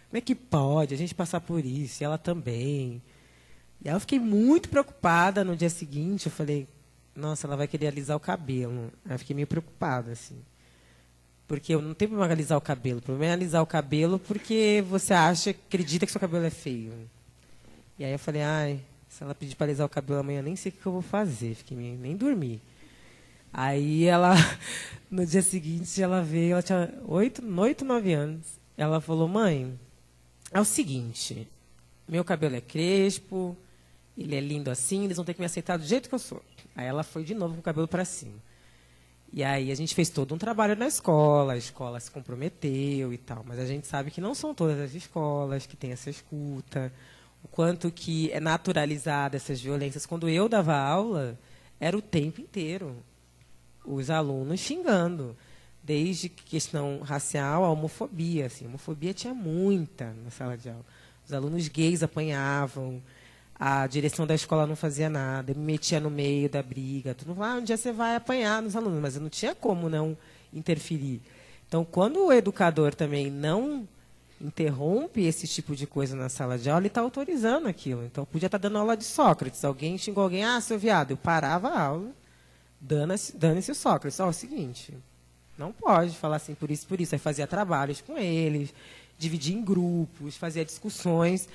Como é que pode a gente passar por isso? E ela também. E aí eu fiquei muito preocupada no dia seguinte. Eu falei, nossa, ela vai querer alisar o cabelo. Aí eu fiquei meio preocupada, assim. Porque eu não tenho problema em alisar o cabelo. O problema é alisar o cabelo porque você acredita que seu cabelo é feio. E aí eu falei, se ela pedir para alisar o cabelo amanhã, nem sei o que eu vou fazer. Fiquei nem dormi. Aí ela, no dia seguinte, ela veio, ela tinha 8, 9 anos. Ela falou, mãe, é o seguinte, meu cabelo é crespo, ele é lindo assim, eles vão ter que me aceitar do jeito que eu sou. Aí ela foi de novo com o cabelo para cima. E aí a gente fez todo um trabalho na escola, a escola se comprometeu e tal, mas a gente sabe que não são todas as escolas que têm essa escuta, o quanto que é naturalizada essas violências. Quando eu dava aula, era o tempo inteiro. Os alunos xingando, desde questão racial a homofobia. Assim, homofobia tinha muita na sala de aula. Os alunos gays apanhavam, a direção da escola não fazia nada, eu me metia no meio da briga. Tudo lá, um dia você vai apanhar nos alunos, mas eu não tinha como não interferir. Então, quando o educador também não interrompe esse tipo de coisa na sala de aula, ele está autorizando aquilo. Então, eu podia estar dando aula de Sócrates. Alguém xingou alguém, seu viado. Eu parava a aula, dane-se o Sócrates. É o seguinte, não pode falar assim por isso, por isso. Aí fazia trabalhos com eles, dividia em grupos, fazia discussões,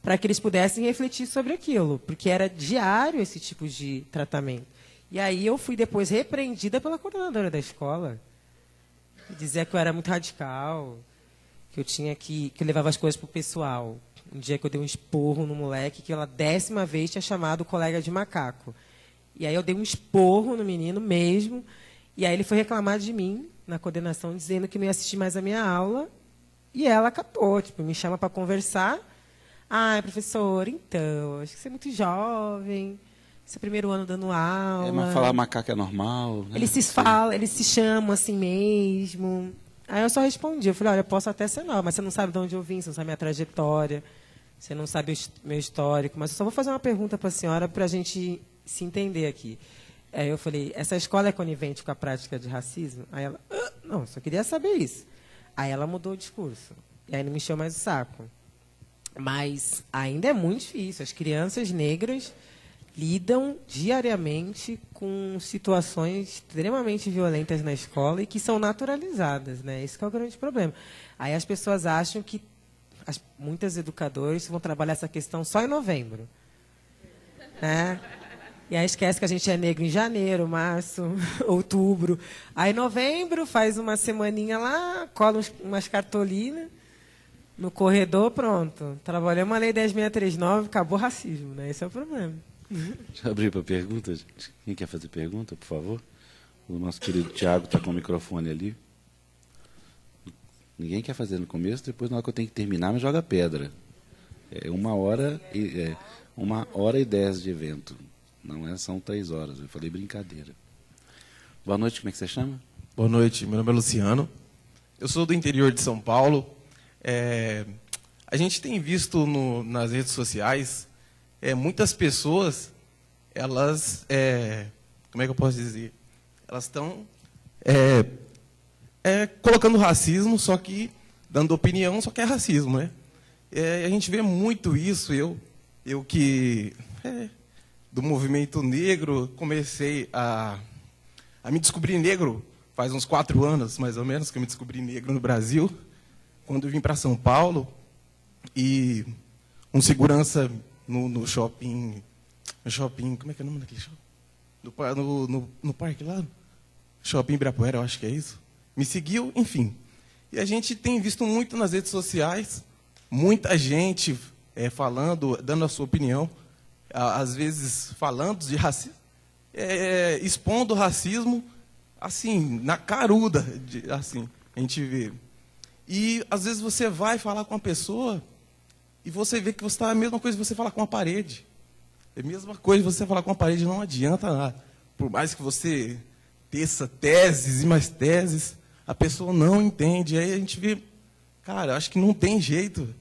para que eles pudessem refletir sobre aquilo, porque era diário esse tipo de tratamento. E aí eu fui depois repreendida pela coordenadora da escola, que dizia que eu era muito radical, que eu levava as coisas para o pessoal. Um dia que eu dei um esporro no moleque, que pela 10ª vez tinha chamado o colega de macaco. E aí eu dei um esporro no menino mesmo, e aí ele foi reclamar de mim na coordenação, dizendo que não ia assistir mais a minha aula, e ela acatou, me chama para conversar. Professor, então, acho que você é muito jovem, seu primeiro ano dando aula. Mas falar macaco é normal, né? Eles se chamam assim mesmo. Aí eu só respondi, eu falei, olha, eu posso até ser nova, mas você não sabe de onde eu vim, você não sabe minha trajetória, você não sabe o meu histórico, mas eu só vou fazer uma pergunta para a senhora para a gente se entender aqui. Aí eu falei, essa escola é conivente com a prática de racismo? Aí ela, não, só queria saber isso. Aí ela mudou o discurso, e aí não me encheu mais o saco. Mas ainda é muito difícil. As crianças negras lidam diariamente com situações extremamente violentas na escola e que são naturalizadas, né? Esse que é o grande problema. Aí as pessoas acham que muitas educadoras vão trabalhar essa questão só em novembro, né? E aí esquece que a gente é negro em janeiro, março, outubro. Aí em novembro faz uma semaninha lá, cola umas cartolinas no corredor, pronto. Trabalhamos a Lei 10.639, acabou o racismo, né? Esse é o problema. Deixa eu abrir para pergunta, gente. Quem quer fazer pergunta, por favor? O nosso querido Tiago está com o microfone ali. Ninguém quer fazer no começo, depois na hora que eu tenho que terminar, me joga pedra. É 1h10 de evento. Não são 3 horas. Eu falei brincadeira. Boa noite, como é que você chama? Boa noite, meu nome é Luciano. Eu sou do interior de São Paulo. A gente tem visto nas redes sociais muitas pessoas, elas, como é que eu posso dizer? Elas estão colocando racismo, só que dando opinião, só que é racismo, né? A gente vê muito isso. Eu que do movimento negro comecei a me descobrir negro faz uns 4 anos, mais ou menos, que eu me descobri negro no Brasil, quando eu vim para São Paulo, e um segurança no shopping, como é que é o nome daquele shopping? No parque lá, Shopping Ibirapuera, eu acho que é isso, me seguiu, enfim. E a gente tem visto muito nas redes sociais, muita gente falando, dando a sua opinião, às vezes falando de racismo, expondo o racismo, assim, na caruda, assim, a gente vê. E, às vezes, você vai falar com uma pessoa e você vê que você está a mesma coisa que você falar com uma parede. É a mesma coisa que você falar com uma parede, não adianta nada. Por mais que você teça teses e mais teses, a pessoa não entende. Aí a gente vê, cara, acho que não tem jeito.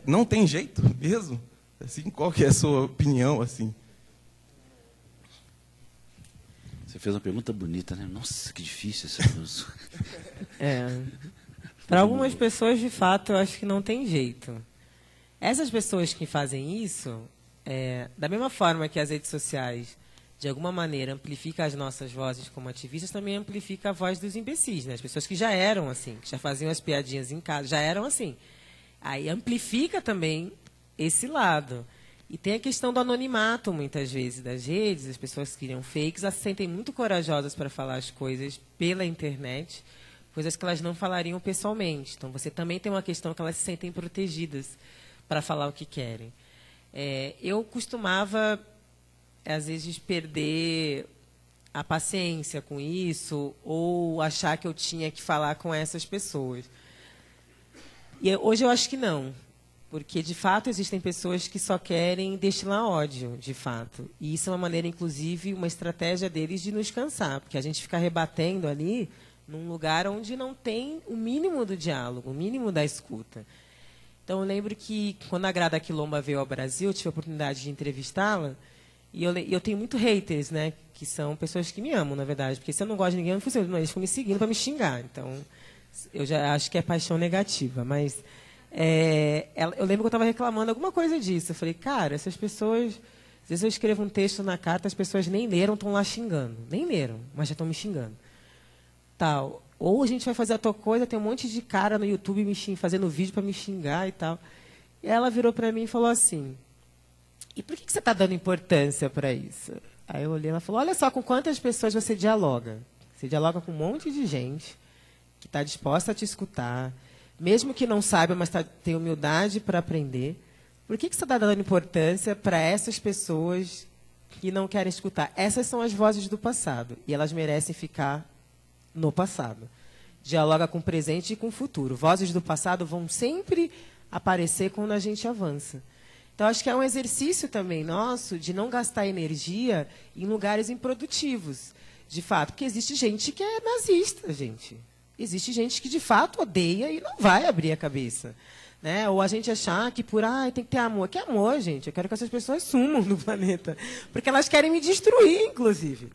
Não tem jeito mesmo. Assim, qual que é a sua opinião, assim? Você fez uma pergunta bonita, né? Nossa, que difícil essa pergunta. Para algumas pessoas, de fato, eu acho que não tem jeito. Essas pessoas que fazem isso, da mesma forma que as redes sociais, de alguma maneira, amplificam as nossas vozes como ativistas, também amplifica a voz dos imbecis, né? As pessoas que já eram assim, que já faziam as piadinhas em casa, já eram assim. Aí amplifica também esse lado. E tem a questão do anonimato, muitas vezes, das redes. As pessoas que criam fakes, elas se sentem muito corajosas para falar as coisas pela internet, coisas que elas não falariam pessoalmente. Então, você também tem uma questão que elas se sentem protegidas para falar o que querem. Eu costumava, às vezes, perder a paciência com isso ou achar que eu tinha que falar com essas pessoas. E hoje eu acho que não. Porque, de fato, existem pessoas que só querem destilar ódio, de fato. E isso é uma maneira, inclusive, uma estratégia deles de nos cansar. Porque a gente fica rebatendo ali num lugar onde não tem o mínimo do diálogo, o mínimo da escuta. Então, eu lembro que, quando a Grada Quilomba veio ao Brasil, eu tive a oportunidade de entrevistá-la, e eu tenho muito haters, né? Que são pessoas que me amam, na verdade. Porque se eu não gosto de ninguém, eu não funciona. Não, eles ficam me seguindo para me xingar. Então, eu já acho que é paixão negativa. Mas eu lembro que eu estava reclamando alguma coisa disso. Eu falei, cara, essas pessoas... Às vezes eu escrevo um texto na carta, as pessoas nem leram, estão lá xingando. Nem leram, mas já estão me xingando. Tal. Ou a gente vai fazer a tua coisa, tem um monte de cara no YouTube fazendo vídeo para me xingar e tal. E ela virou para mim e falou assim, e por que você está dando importância para isso? Aí eu olhei e ela falou, olha só com quantas pessoas você dialoga. Você dialoga com um monte de gente que está disposta a te escutar, mesmo que não saiba, mas tem humildade para aprender. Por que você está dando importância para essas pessoas que não querem escutar? Essas são as vozes do passado, e elas merecem ficar no passado. Dialoga com o presente e com o futuro. Vozes do passado vão sempre aparecer quando a gente avança. Então, acho que é um exercício também nosso de não gastar energia em lugares improdutivos. De fato, porque existe gente que é nazista, gente. Existe gente que, de fato, odeia e não vai abrir a cabeça. Né? Ou a gente achar que tem que ter amor. Que amor, gente? Eu quero que essas pessoas sumam do planeta. Porque elas querem me destruir, inclusive.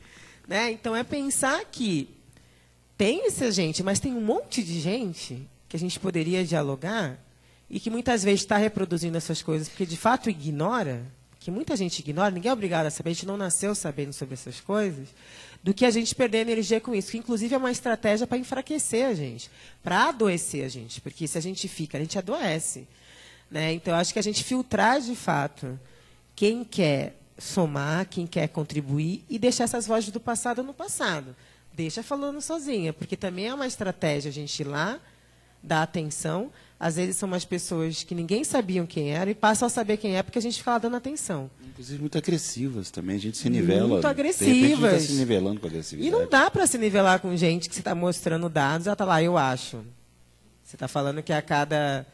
Né? Então, é pensar que tem essa gente, mas tem um monte de gente que a gente poderia dialogar e que muitas vezes está reproduzindo essas coisas porque, de fato, ignora, que muita gente ignora, ninguém é obrigado a saber, a gente não nasceu sabendo sobre essas coisas, do que a gente perder energia com isso, que, inclusive, é uma estratégia para enfraquecer a gente, para adoecer a gente, porque se a gente fica, a gente adoece. Né? Então, eu acho que a gente filtrar, de fato, quem quer somar, quem quer contribuir e deixar essas vozes do passado no passado. Deixa falando sozinha, porque também é uma estratégia a gente ir lá, dar atenção. Às vezes são umas pessoas que ninguém sabiam quem era e passam a saber quem é porque a gente fica lá dando atenção. Inclusive muito agressivas também, a gente se nivela. Muito agressivas. De repente a gente está se nivelando com agressividade. E não dá para se nivelar com gente que você está mostrando dados, ela está lá, eu acho. Você está falando que a cada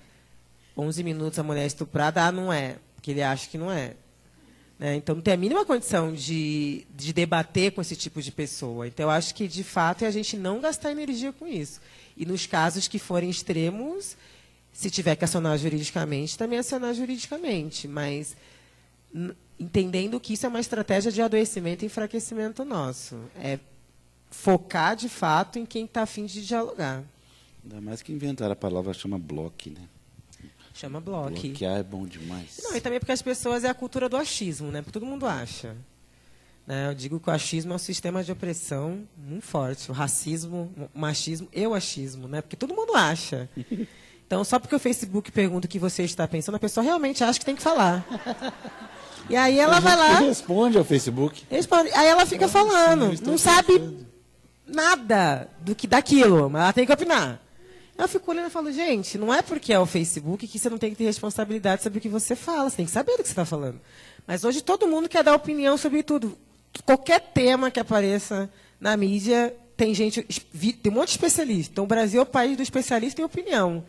11 minutos a mulher é estuprada, não é, porque ele acha que não é. Então, não tem a mínima condição de debater com esse tipo de pessoa. Então, eu acho que, de fato, é a gente não gastar energia com isso. E, nos casos que forem extremos, se tiver que acionar juridicamente, também acionar juridicamente. Mas entendendo que isso é uma estratégia de adoecimento e enfraquecimento nosso. É focar, de fato, em quem está a fim de dialogar. Ainda mais que inventaram a palavra chama bloque, né? Chama bloque. Bloquear é bom demais. Não, e também porque as pessoas é a cultura do achismo, né? Porque todo mundo acha. Né? Eu digo que o achismo é um sistema de opressão muito forte. O racismo, o machismo e o achismo, né? Porque todo mundo acha. Então, só porque o Facebook pergunta o que você está pensando, a pessoa realmente acha que tem que falar. E aí ela vai lá... Responde ao Facebook. Responde. Aí ela fica falando. Não sabe nada daquilo, mas ela tem que opinar. Eu fico olhando e falo, gente, não é porque é o Facebook que você não tem que ter responsabilidade sobre o que você fala. Você tem que saber do que você está falando. Mas hoje todo mundo quer dar opinião sobre tudo. Qualquer tema que apareça na mídia, tem um monte de especialista. Então, o Brasil é o país do especialista em opinião.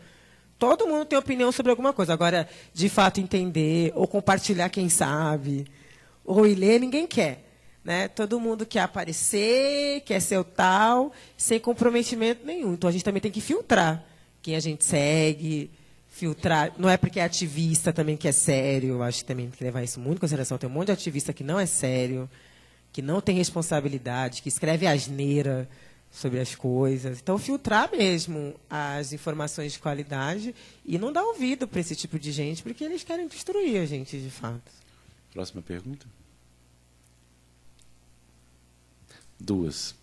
Todo mundo tem opinião sobre alguma coisa. Agora, de fato, entender, ou compartilhar quem sabe, ou ir ler, ninguém quer. Né? Todo mundo quer aparecer, quer ser o tal, sem comprometimento nenhum. Então, a gente também tem que filtrar quem a gente segue, filtrar. Não é porque é ativista também que é sério. Eu acho que também tem que levar isso muito em consideração. Tem um monte de ativista que não é sério, que não tem responsabilidade, que escreve asneira sobre as coisas. Então, filtrar mesmo as informações de qualidade e não dar ouvido para esse tipo de gente, porque eles querem destruir a gente, de fato. Próxima pergunta. 2.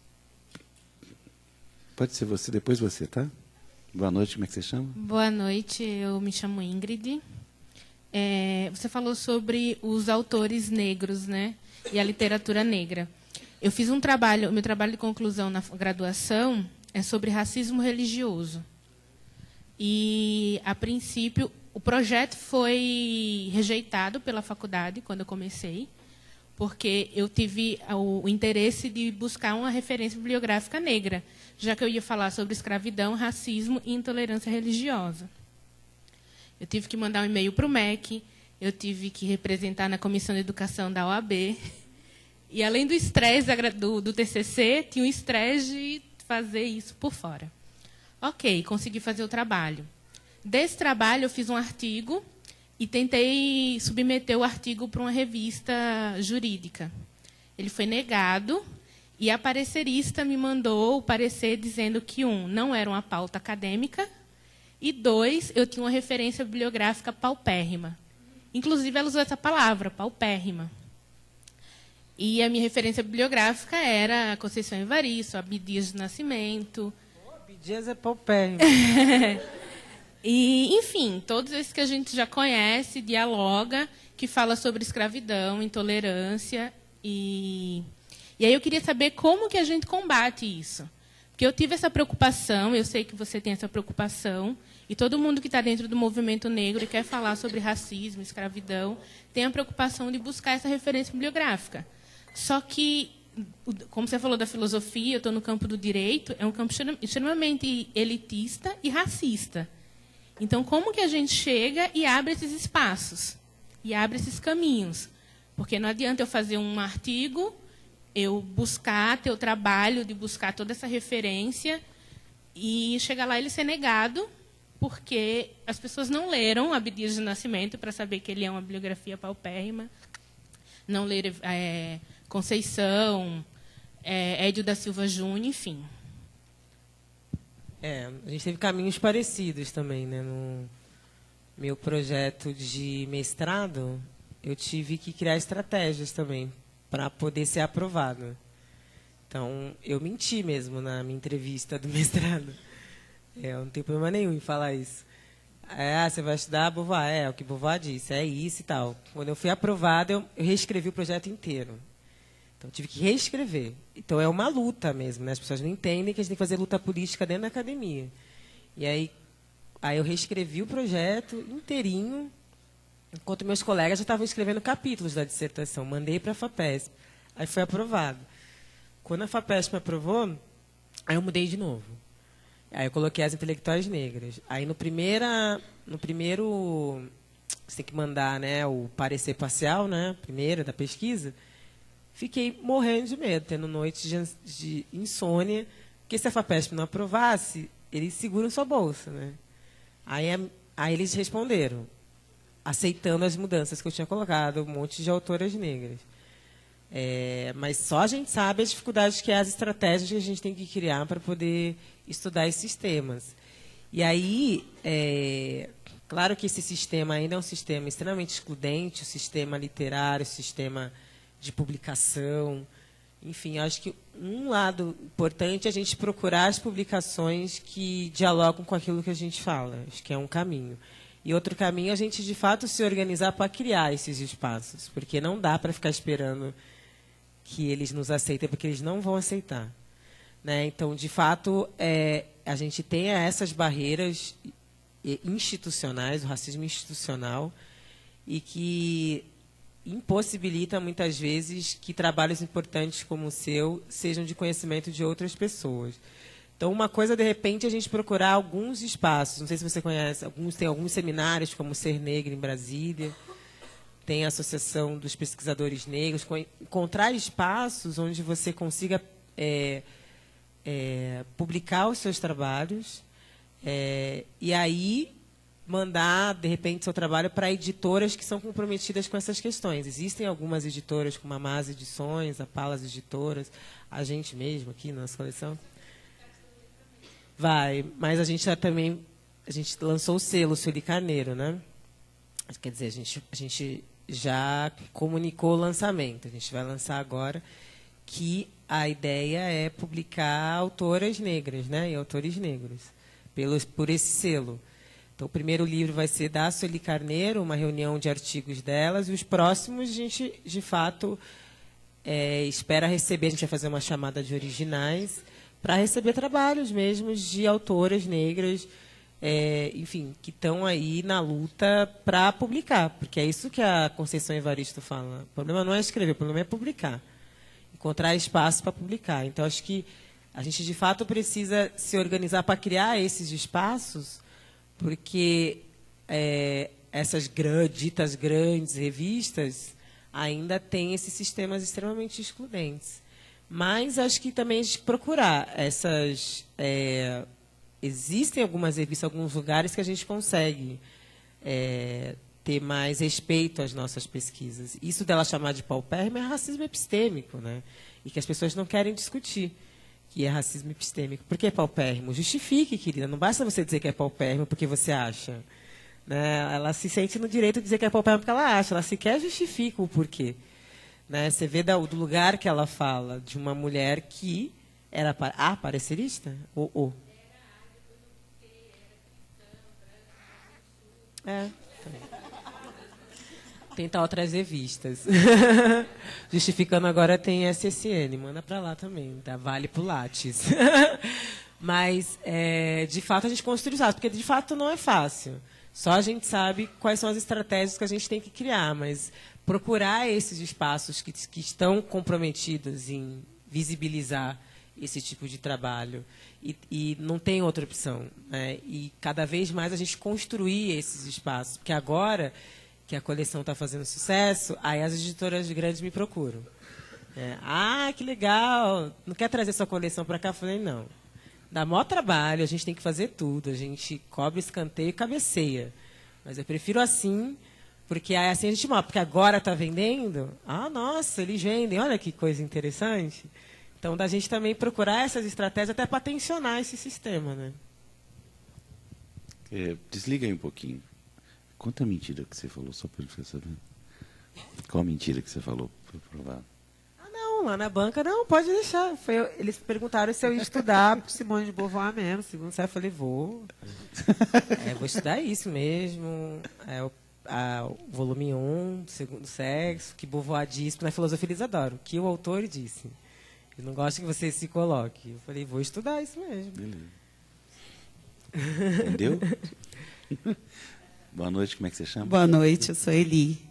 Pode ser você, depois você, tá? Boa noite, como é que você chama? Boa noite, eu me chamo Ingrid. Você falou sobre os autores negros, né? E a literatura negra. Eu fiz um trabalho, o meu trabalho de conclusão na graduação é sobre racismo religioso. E, a princípio, o projeto foi rejeitado pela faculdade quando eu comecei, porque eu tive o interesse de buscar uma referência bibliográfica negra, já que eu ia falar sobre escravidão, racismo e intolerância religiosa. Eu tive que mandar um e-mail para o MEC, eu tive que representar na Comissão de Educação da OAB, e, além do estresse do TCC, tinha o estresse de fazer isso por fora. Ok, consegui fazer o trabalho. Desse trabalho, eu fiz um artigo e tentei submeter o artigo para uma revista jurídica. Ele foi negado e a parecerista me mandou o parecer dizendo que, 1, não era uma pauta acadêmica, e 2, eu tinha uma referência bibliográfica paupérrima. Inclusive, ela usou essa palavra, paupérrima. E a minha referência bibliográfica era Conceição Evaristo, Abdias do Nascimento. Abdias é paupérrimo. E, enfim, todos esses que a gente já conhece, dialoga, que fala sobre escravidão, intolerância. E aí eu queria saber como que a gente combate isso. Porque eu tive essa preocupação, eu sei que você tem essa preocupação, e todo mundo que está dentro do movimento negro e quer falar sobre racismo, escravidão, tem a preocupação de buscar essa referência bibliográfica. Só que, como você falou da filosofia, eu estou no campo do direito, é um campo extremamente elitista e racista. Então, como que a gente chega e abre esses espaços? E abre esses caminhos? Porque não adianta eu fazer um artigo, eu buscar, ter o trabalho de buscar toda essa referência e chegar lá e ele ser negado, porque as pessoas não leram Abdias do Nascimento para saber que ele é uma bibliografia paupérrima, não leram Conceição, Hédio da Silva Júnior, enfim. A gente teve caminhos parecidos também, né? No meu projeto de mestrado, eu tive que criar estratégias também para poder ser aprovado. Então, eu menti mesmo na minha entrevista do mestrado. Eu não tenho problema nenhum em falar isso. Você vai estudar Beauvoir? É o que Beauvoir disse, é isso e tal. Quando eu fui aprovada, eu reescrevi o projeto inteiro. Então, eu tive que reescrever. Então, é uma luta mesmo, né? As pessoas não entendem que a gente tem que fazer luta política dentro da academia. E aí eu reescrevi o projeto inteirinho, enquanto meus colegas já estavam escrevendo capítulos da dissertação. Mandei para a FAPESP. Aí foi aprovado. Quando a FAPESP me aprovou, aí eu mudei de novo. Aí eu coloquei as intelectuais negras. Aí no primeiro, você tem que mandar, né, o parecer parcial, né, primeiro da pesquisa. Fiquei morrendo de medo, tendo noites de insônia, porque se a FAPESP não aprovasse, eles seguram sua bolsa, né? Aí eles responderam, aceitando as mudanças que eu tinha colocado, um monte de autoras negras. Mas só a gente sabe as dificuldades que é, as estratégias que a gente tem que criar para poder estudar esses temas. E aí, claro que esse sistema ainda é um sistema extremamente excludente, o sistema literário, o sistema de publicação. Enfim, acho que um lado importante é a gente procurar as publicações que dialogam com aquilo que a gente fala. Acho que é um caminho. E outro caminho é a gente, de fato, se organizar para criar esses espaços, porque não dá para ficar esperando que eles nos aceitem, porque eles não vão aceitar. Né? Então, de fato, a gente tem essas barreiras institucionais, o racismo institucional, e que impossibilita, muitas vezes, que trabalhos importantes como o seu sejam de conhecimento de outras pessoas. Então, uma coisa, de repente, é a gente procurar alguns espaços. Não sei se você conhece, tem alguns seminários, como o Ser Negro, em Brasília. Tem a Associação dos Pesquisadores Negros. Encontrar espaços onde você consiga publicar os seus trabalhos e aí mandar, de repente, seu trabalho para editoras que são comprometidas com essas questões. Existem algumas editoras, como a Mas Edições, a Palas Editoras, a gente mesmo aqui na nossa coleção. Mas a gente lançou o selo Sueli Carneiro, né? Quer dizer, a gente já comunicou o lançamento. A gente vai lançar agora, que a ideia é publicar autoras negras, né? E autores negros, por esse selo. Então, o primeiro livro vai ser da Sueli Carneiro, uma reunião de artigos delas, e os próximos a gente, de fato, espera receber, a gente vai fazer uma chamada de originais, para receber trabalhos mesmo de autoras negras, enfim, que estão aí na luta para publicar, porque é isso que a Conceição Evaristo fala. O problema não é escrever, o problema é publicar, encontrar espaço para publicar. Então, acho que a gente, de fato, precisa se organizar para criar esses espaços, porque essas ditas grandes revistas ainda têm esses sistemas extremamente excludentes. Mas acho que também a gente procurar existem algumas revistas, alguns lugares que a gente consegue ter mais respeito às nossas pesquisas. Isso dela chamar de paupérrimo é racismo epistêmico, né? E que as pessoas não querem discutir, que é racismo epistêmico. Por que paupérrimo? Justifique, querida. Não basta você dizer que é paupérrimo porque você acha. Né? Ela se sente no direito de dizer que é paupérrimo porque ela acha. Ela sequer justifica o porquê. Né? Você vê do lugar que ela fala de uma mulher que era parecerista? Tentar outras revistas. Justificando agora tem SSN, manda para lá também, tá? Vale pro Lattes. Mas, de fato, a gente construiu os dados, porque de fato não é fácil. Só a gente sabe quais são as estratégias que a gente tem que criar, mas procurar esses espaços que estão comprometidos em visibilizar esse tipo de trabalho. E não tem outra opção. Né? E cada vez mais a gente construir esses espaços. Porque agora que a coleção está fazendo sucesso, aí as editoras grandes me procuram. Que legal, não quer trazer sua coleção para cá? Eu falei, não. Dá maior trabalho, a gente tem que fazer tudo. A gente cobre escanteio e cabeceia. Mas eu prefiro assim, porque aí assim a gente mostra. Porque agora está vendendo? Nossa, eles vendem, olha que coisa interessante. Então, da gente também procurar essas estratégias até para tensionar esse sistema. Né? Desliga aí um pouquinho. Conta a mentira que você falou, só para eu ficar sabendo. Qual a mentira que você falou para provar? Não, lá na banca, não, pode deixar. Eles perguntaram se eu ia estudar Simone de Beauvoir mesmo. Segundo você, eu falei, vou. Vou estudar isso mesmo. O volume 1, Segundo Sexo, que Beauvoir disse, na filosofia eles adoram, que o autor disse. Eu não gosto que você se coloque. Eu falei, vou estudar isso mesmo. Beleza. Entendeu? Boa noite, como é que você chama? Boa noite, eu sou Eli.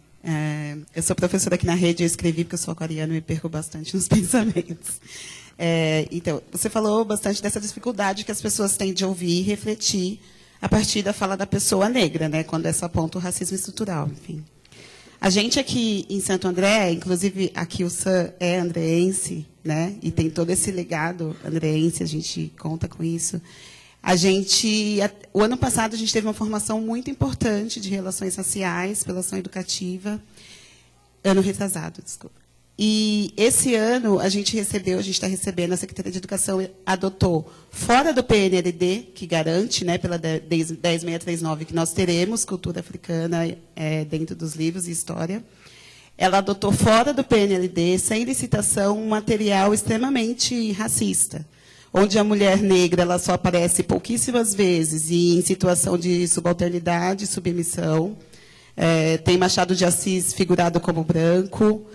Eu sou professora aqui na rede, eu escrevi porque eu sou aquariana e me perco bastante nos pensamentos. Então, você falou bastante dessa dificuldade que as pessoas têm de ouvir e refletir a partir da fala da pessoa negra, né, quando essa aponta o racismo estrutural, enfim. A gente aqui em Santo André, inclusive aqui o Sam é andreense, né, e tem todo esse legado andreense, a gente conta com isso. O ano passado, a gente teve uma formação muito importante de relações raciais pela ação educativa. Ano retrasado, desculpa. E esse ano, a gente está recebendo, a Secretaria de Educação adotou, fora do PNLD, que garante, né, pela 10639, que nós teremos cultura africana dentro dos livros e história. Ela adotou, fora do PNLD, sem licitação, um material extremamente racista, onde a mulher negra ela só aparece pouquíssimas vezes e em situação de subalternidade e submissão. Tem Machado de Assis figurado como branco,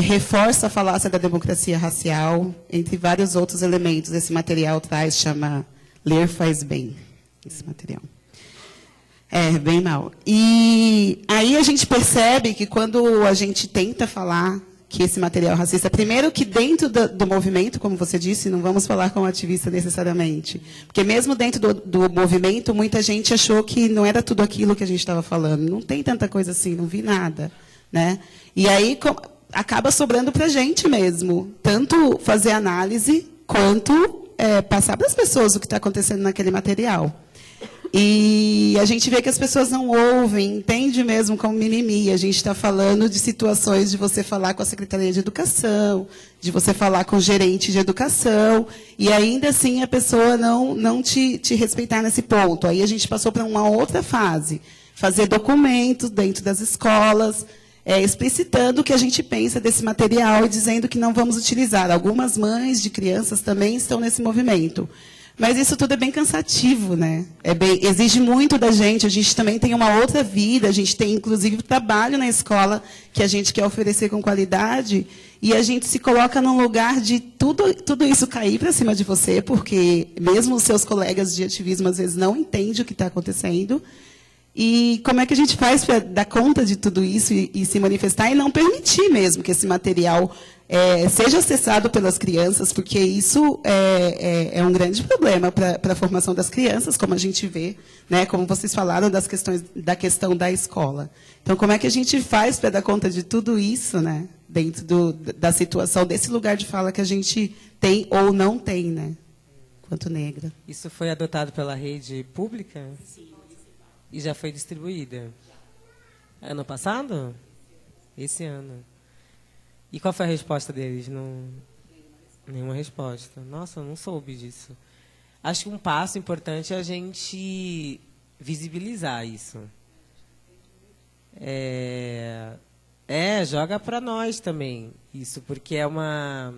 reforça a falácia da democracia racial, entre vários outros elementos. Esse material chama Ler Faz Bem, esse material. Bem mal. E aí a gente percebe que quando a gente tenta falar que esse material racista, primeiro que dentro do movimento, como você disse, não vamos falar com ativista necessariamente, porque mesmo dentro do movimento, muita gente achou que não era tudo aquilo que a gente estava falando. Não tem tanta coisa assim, não vi nada. Né? E aí acaba sobrando para a gente mesmo, tanto fazer análise, quanto passar para as pessoas o que está acontecendo naquele material. E a gente vê que as pessoas não ouvem, entende mesmo como mimimi. A gente está falando de situações de você falar com a Secretaria de Educação, de você falar com o gerente de educação, e ainda assim a pessoa não te respeitar nesse ponto. Aí a gente passou para uma outra fase, fazer documentos dentro das escolas, explicitando o que a gente pensa desse material e dizendo que não vamos utilizar. Algumas mães de crianças também estão nesse movimento. Mas isso tudo é bem cansativo, né? Exige muito da gente. A gente também tem uma outra vida. A gente tem, inclusive, trabalho na escola que a gente quer oferecer com qualidade. E a gente se coloca num lugar de tudo isso cair para cima de você, porque mesmo os seus colegas de ativismo, às vezes, não entendem o que está acontecendo. E como é que a gente faz para dar conta de tudo isso e se manifestar e não permitir mesmo que esse material seja acessado pelas crianças, porque isso é um grande problema para a formação das crianças, como a gente vê, né, como vocês falaram da questão da escola. Então, como é que a gente faz para dar conta de tudo isso, né, dentro da situação, desse lugar de fala que a gente tem ou não tem, né, enquanto negra. Isso foi adotado pela rede pública? Sim. E já foi distribuída? Ano passado? Esse ano. E qual foi a resposta deles? Nenhuma resposta. Nossa, eu não soube disso. Acho que um passo importante é a gente visibilizar isso. Joga para nós também isso, porque é uma...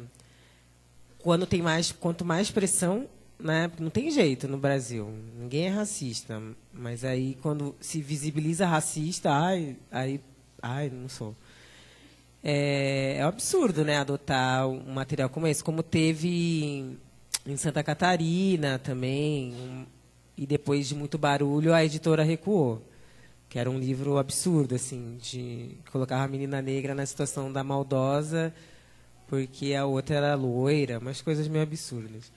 Quanto mais pressão, né? Não tem jeito no Brasil, ninguém é racista, mas aí quando se visibiliza racista, ai, não sou. É um absurdo, né, adotar um material como esse, como teve em Santa Catarina também, e depois de muito barulho a editora recuou, que era um livro absurdo, assim, de colocar a menina negra na situação da maldosa, porque a outra era loira, umas coisas meio absurdas.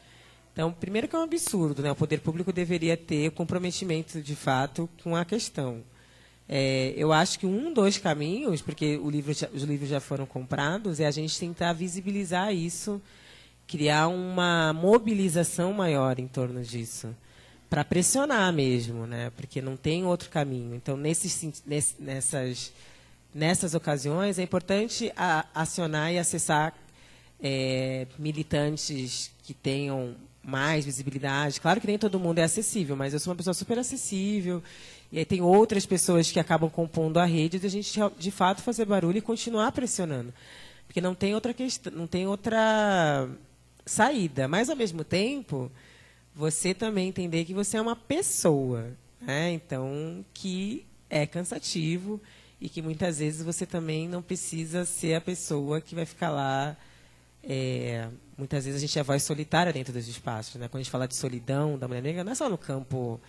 Então, primeiro que é um absurdo, né? O poder público deveria ter comprometimento, de fato, com a questão. Eu acho que um dos caminhos, porque os livros já foram comprados, é a gente tentar visibilizar isso, criar uma mobilização maior em torno disso, para pressionar mesmo, né? Porque não tem outro caminho. Então, nessas ocasiões, é importante acionar e acessar militantes que tenham mais visibilidade. Claro que nem todo mundo é acessível, mas eu sou uma pessoa super acessível. E aí tem outras pessoas que acabam compondo a rede de a gente, de fato, fazer barulho e continuar pressionando. Porque não tem outra questão, não tem outra saída. Mas, ao mesmo tempo, você também entender que você é uma pessoa, né? Então, que é cansativo e que muitas vezes você também não precisa ser a pessoa que vai ficar lá. Muitas vezes a gente é a voz solitária dentro dos espaços, né? Quando a gente fala de solidão da mulher negra, não é só no campo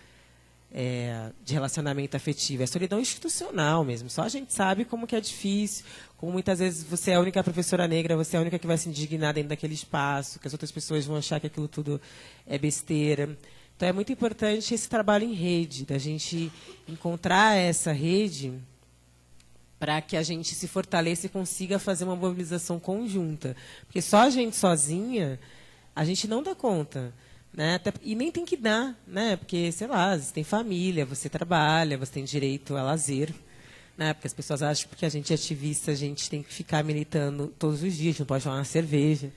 de relacionamento afetivo, é solidão institucional mesmo. Só a gente sabe como que é difícil, como muitas vezes você é a única professora negra, você é a única que vai se indignar dentro daquele espaço, que as outras pessoas vão achar que aquilo tudo é besteira. Então é muito importante esse trabalho em rede, da gente encontrar essa rede para que a gente se fortaleça e consiga fazer uma mobilização conjunta. Porque só a gente sozinha, a gente não dá conta. Né? E nem tem que dar, né? Porque, sei lá, você tem família, você trabalha, você tem direito a lazer. Né? Porque as pessoas acham que porque a gente é ativista, a gente tem que ficar militando todos os dias, a gente não pode tomar uma cerveja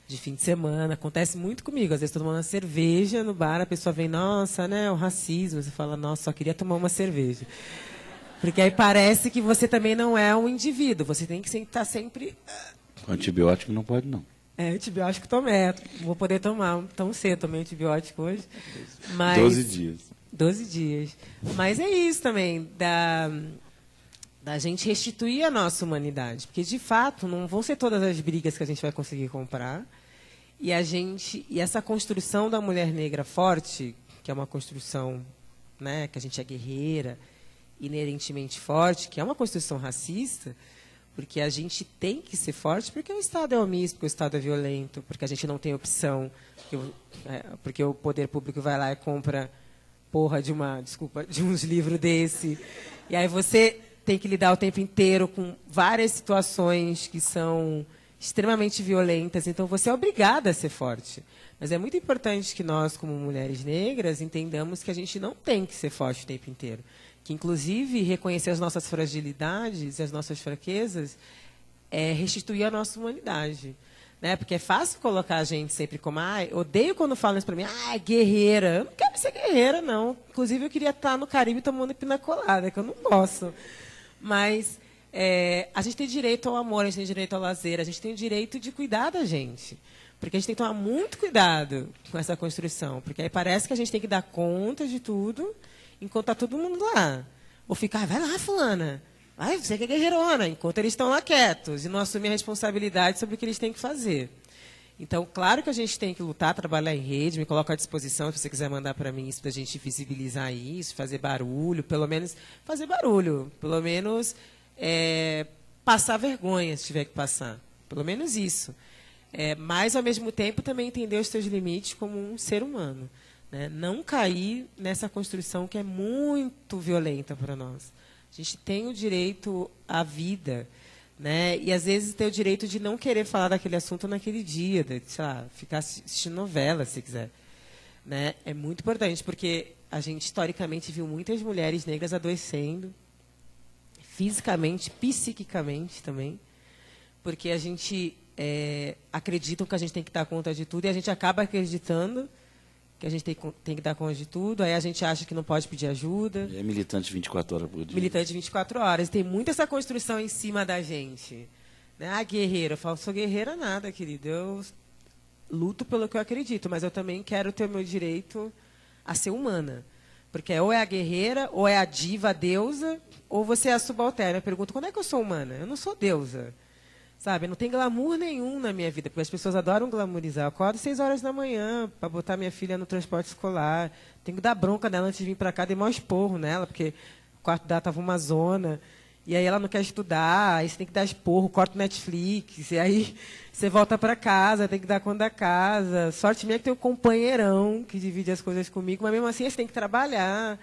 de fim de semana. Acontece muito comigo, às vezes estou tomando uma cerveja no bar, a pessoa vem, nossa, né, o racismo. Você fala, nossa, só queria tomar uma cerveja. Porque aí parece que você também não é um indivíduo. Você tem que estar sempre... Com antibiótico não pode, não. Antibiótico tomei. Vou poder tomar tão cedo. Tomei antibiótico hoje. Mas, 12 dias. 12 dias. Mas é isso também, da gente restituir a nossa humanidade. Porque, de fato, não vão ser todas as brigas que a gente vai conseguir comprar. E essa construção da mulher negra forte, que é uma construção, né, que a gente é guerreira, inerentemente forte, que é uma construção racista, porque a gente tem que ser forte, porque o Estado é omisso, porque o Estado é violento, porque a gente não tem opção, porque o poder público vai lá e compra de uns livros desse, e aí você tem que lidar o tempo inteiro com várias situações que são extremamente violentas, então você é obrigada a ser forte. Mas é muito importante que nós, como mulheres negras, entendamos que a gente não tem que ser forte o tempo inteiro. Que, inclusive, reconhecer as nossas fragilidades e as nossas fraquezas é restituir a nossa humanidade. Né? Porque é fácil colocar a gente sempre como... odeio quando falam isso para mim. Guerreira. Eu não quero ser guerreira, não. Inclusive, eu queria estar no Caribe tomando pina colada, que eu não posso. Mas a gente tem direito ao amor, a gente tem direito ao lazer, a gente tem o direito de cuidar da gente. Porque a gente tem que tomar muito cuidado com essa construção. Porque aí parece que a gente tem que dar conta de tudo... enquanto está todo mundo lá. Ou ficar, vai lá, fulana. Vai, você que é guerreirona. Enquanto eles estão lá quietos e não assumem a responsabilidade sobre o que eles têm que fazer. Então, claro que a gente tem que lutar, trabalhar em rede, me coloco à disposição, se você quiser mandar para mim isso, para a gente visibilizar isso, fazer barulho, pelo menos fazer barulho, pelo menos passar vergonha, se tiver que passar. Pelo menos isso. Mas, ao mesmo tempo, também entender os seus limites como um ser humano. Né? Não cair nessa construção que é muito violenta para nós. A gente tem o direito à vida, né? E às vezes tem o direito de não querer falar daquele assunto naquele dia, sei lá, ficar assistindo novela, se quiser. né? É muito importante, porque a gente, historicamente, viu muitas mulheres negras adoecendo, fisicamente, psiquicamente também, porque a gente acredita que a gente tem que dar conta de tudo, e a gente acaba acreditando que a gente tem que dar conta de tudo, aí a gente acha que não pode pedir ajuda. É militante 24 horas por dia. Militante 24 horas. E tem muito essa construção em cima da gente. Né? Ah, guerreira. Eu falo, sou guerreira nada, querido. Eu luto pelo que eu acredito, mas eu também quero ter o meu direito a ser humana. Porque ou é a guerreira, ou é a diva, a deusa, ou você é a subalterna. Eu pergunto, quando é que eu sou humana? Eu não sou deusa. Sabe, não tem glamour nenhum na minha vida, porque as pessoas adoram glamorizar. Eu acordo 6 horas da manhã para botar minha filha no transporte escolar. Tenho que dar bronca nela antes de vir para cá, dei maior esporro nela, porque o quarto dela estava uma zona. E aí ela não quer estudar, aí você tem que dar esporro, corta o Netflix, e aí você volta para casa, tem que dar conta da casa. Sorte minha que tem um companheirão que divide as coisas comigo, mas mesmo assim você tem que trabalhar.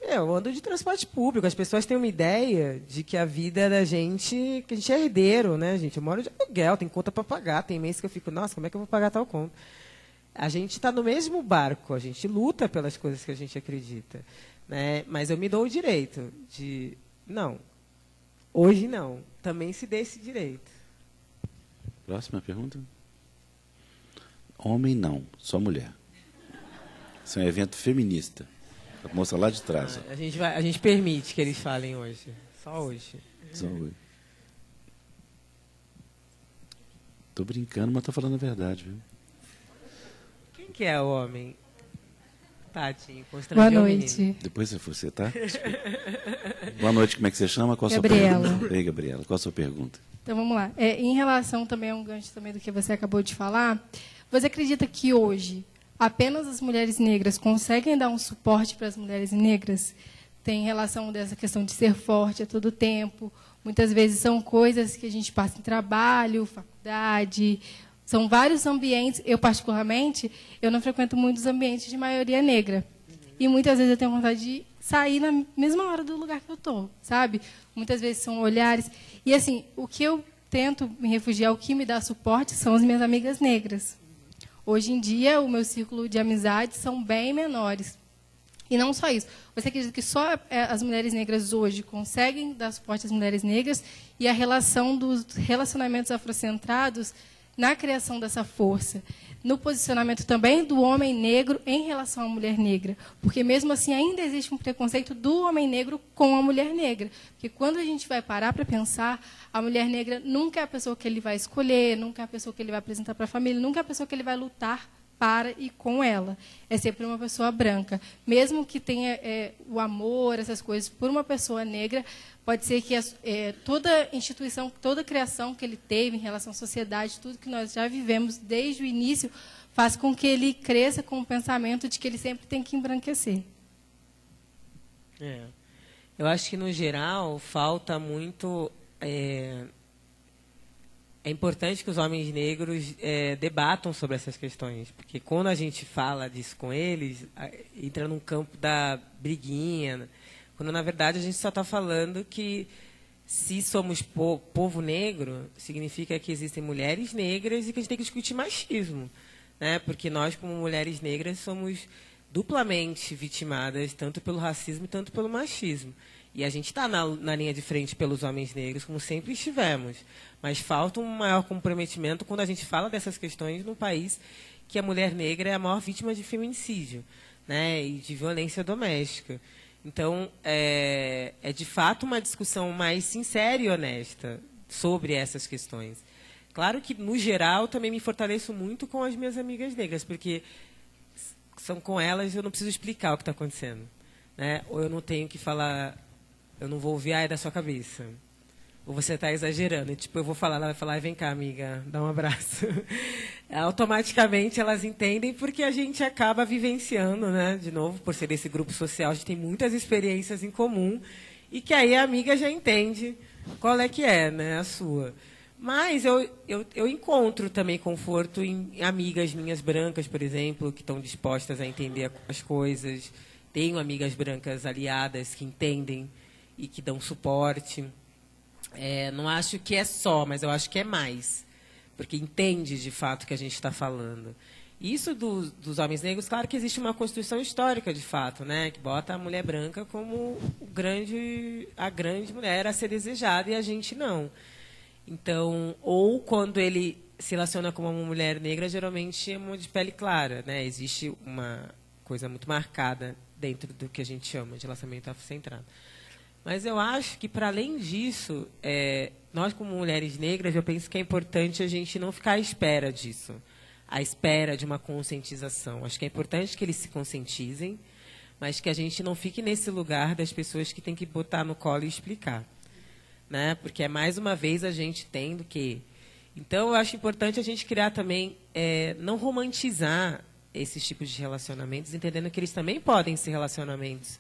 Eu ando de transporte público. As pessoas têm uma ideia de que a vida da gente, que a gente é herdeiro, né, gente? Eu moro de aluguel, tem conta para pagar. Tem mês que eu fico, nossa, como é que eu vou pagar tal conta? A gente está no mesmo barco, a gente luta pelas coisas que a gente acredita. Né? Mas eu me dou o direito de, não, hoje não, também se dê esse direito. Próxima pergunta. Homem não, só mulher. Isso é um evento feminista. A moça lá de trás. A gente permite que eles falem hoje. Só hoje. Só hoje. Tô brincando, mas tô falando a verdade, viu? Quem que é o homem? Tadinho, constrangeu. Boa noite. Depois você, tá? Boa noite, como é que você chama? Qual a sua Gabriela. pergunta? Ei, Gabriela, qual a sua pergunta? Então vamos lá. Em relação também a um gancho também do que você acabou de falar, você acredita que hoje apenas as mulheres negras conseguem dar um suporte para as mulheres negras? Tem relação dessa questão de ser forte a todo tempo. Muitas vezes são coisas que a gente passa em trabalho, faculdade, são vários ambientes. Eu, particularmente, eu não frequento muitos ambientes de maioria negra. E muitas vezes eu tenho vontade de sair na mesma hora do lugar que eu estou, sabe? Muitas vezes são olhares. E, assim, o que eu tento me refugiar, o que me dá suporte, são as minhas amigas negras. Hoje em dia, o meu círculo de amizades são bem menores. E não só isso. Você acredita que só as mulheres negras hoje conseguem dar suporte às mulheres negras e a relação dos relacionamentos afrocentrados na criação dessa força, no posicionamento também do homem negro em relação à mulher negra. Porque, mesmo assim, ainda existe um preconceito do homem negro com a mulher negra. Porque, quando a gente vai parar para pensar, a mulher negra nunca é a pessoa que ele vai escolher, nunca é a pessoa que ele vai apresentar para a família, nunca é a pessoa que ele vai lutar para e com ela. É sempre uma pessoa branca. Mesmo que tenha o amor, essas coisas, por uma pessoa negra, pode ser que toda instituição, toda criação que ele teve em relação à sociedade, tudo que nós já vivemos desde o início, faz com que ele cresça com o pensamento de que ele sempre tem que embranquecer. Eu acho que, no geral, falta muito... É importante que os homens negros debatam sobre essas questões, porque quando a gente fala disso com eles, entra num campo da briguinha, quando, na verdade, a gente só está falando que, se somos povo negro, significa que existem mulheres negras e que a gente tem que discutir machismo, né? Porque nós, como mulheres negras, somos duplamente vitimadas, tanto pelo racismo e tanto pelo machismo. E a gente está na linha de frente pelos homens negros, como sempre estivemos. Mas falta um maior comprometimento quando a gente fala dessas questões num país que a mulher negra é a maior vítima de feminicídio, né, e de violência doméstica. Então, é de fato uma discussão mais sincera e honesta sobre essas questões. Claro que, no geral, também me fortaleço muito com as minhas amigas negras, porque são com elas eu não preciso explicar o que está acontecendo, né? Ou eu não tenho que falar... Eu não vou ouvir, é da sua cabeça. Ou você está exagerando. E, tipo, eu vou falar, ela vai falar, vem cá, amiga, dá um abraço. Automaticamente elas entendem, porque a gente acaba vivenciando, né? De novo, por ser esse grupo social, a gente tem muitas experiências em comum, e que aí a amiga já entende qual é que é, né? A sua. Mas eu encontro também conforto em amigas minhas brancas, por exemplo, que estão dispostas a entender as coisas. Tenho amigas brancas aliadas que entendem e que dão suporte. Não acho que é só, mas eu acho que é mais. porque entende de fato o que a gente está falando. Isso dos homens negros, claro que existe uma construção histórica de fato, né, que bota a mulher branca como a grande mulher a ser desejada e a gente não. Então, ou quando ele se relaciona com uma mulher negra, geralmente é uma de pele clara, né? Existe uma coisa muito marcada dentro do que a gente chama de relacionamento afrocentrado. Mas eu acho que, para além disso, nós, como mulheres negras, eu penso que é importante a gente não ficar à espera disso, à espera de uma conscientização. Acho que é importante que eles se conscientizem, mas que a gente não fique nesse lugar das pessoas que tem que botar no colo e explicar, né? Porque é, mais uma vez, a gente tendo que... Então, eu acho importante a gente criar também, não romantizar esses tipos de relacionamentos, entendendo que eles também podem ser relacionamentos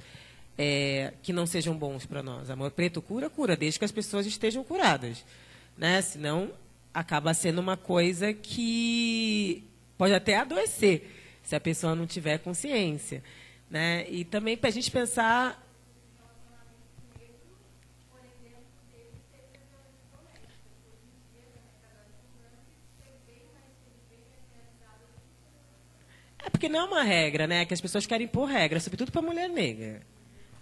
que não sejam bons para nós. Amor preto cura, desde que as pessoas estejam curadas, né? Senão, acaba sendo uma coisa que pode até adoecer, se a pessoa não tiver consciência, né? E também para a gente pensar... É porque não é uma regra, né? Que as pessoas querem impor regra, sobretudo para a mulher negra.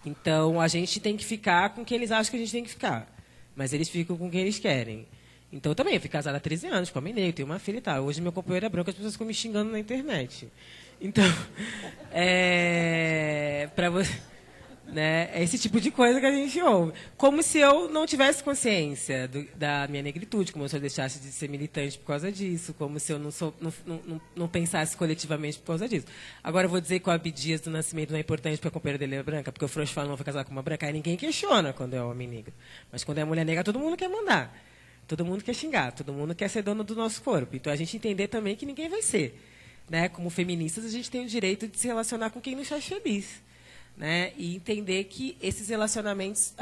Então, a gente tem que ficar com quem eles acham que a gente tem que ficar. Mas eles ficam com quem eles querem. Então, também, eu fui casada há 13 anos, com homem negro, tenho uma filha e tal. Hoje, meu companheiro é branco, as pessoas ficam me xingando na internet. Então, para você... Né? É esse tipo de coisa que a gente ouve. Como se eu não tivesse consciência da minha negritude, como se eu deixasse de ser militante por causa disso, como se eu não pensasse coletivamente por causa disso. Agora, eu vou dizer que o Abdias do Nascimento não é importante porque a companheira dele é branca, porque o François não foi casar com uma branca, aí ninguém questiona quando é homem negro. Mas quando é mulher negra, todo mundo quer mandar. Todo mundo quer xingar, todo mundo quer ser dono do nosso corpo. Então, a gente entender também que ninguém vai ser. Né? Como feministas, a gente tem o direito de se relacionar com quem nos faz feliz. Né? E entender que esses relacionamentos,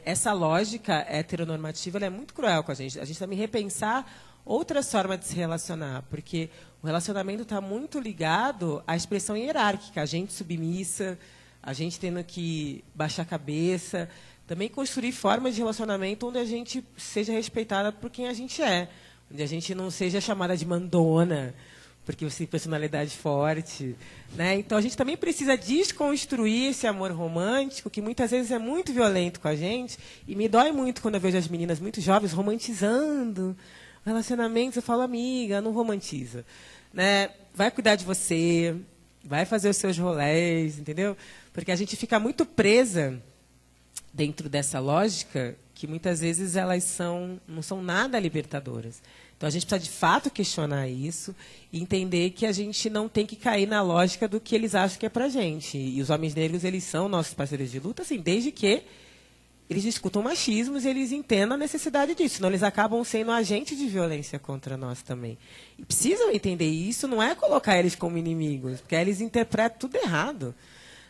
essa lógica heteronormativa, ela é muito cruel com a gente. A gente também repensar outras formas de se relacionar, porque o relacionamento está muito ligado à expressão hierárquica, a gente submissa, a gente tendo que baixar a cabeça, também construir formas de relacionamento onde a gente seja respeitada por quem a gente é, onde a gente não seja chamada de mandona, porque você tem personalidade forte, né? Então, a gente também precisa desconstruir esse amor romântico, que muitas vezes é muito violento com a gente, e me dói muito quando eu vejo as meninas muito jovens romantizando relacionamentos. Eu falo, amiga, não romantiza. Né? Vai cuidar de você, vai fazer os seus rolés, entendeu? Porque a gente fica muito presa dentro dessa lógica que muitas vezes elas não são nada libertadoras. Então, a gente precisa, de fato, questionar isso e entender que a gente não tem que cair na lógica do que eles acham que é para a gente. E os homens negros, eles são nossos parceiros de luta, assim, desde que eles discutam machismos e eles entendam a necessidade disso. Senão, eles acabam sendo agentes de violência contra nós também. E precisam entender isso, não é colocar eles como inimigos, porque aí eles interpretam tudo errado.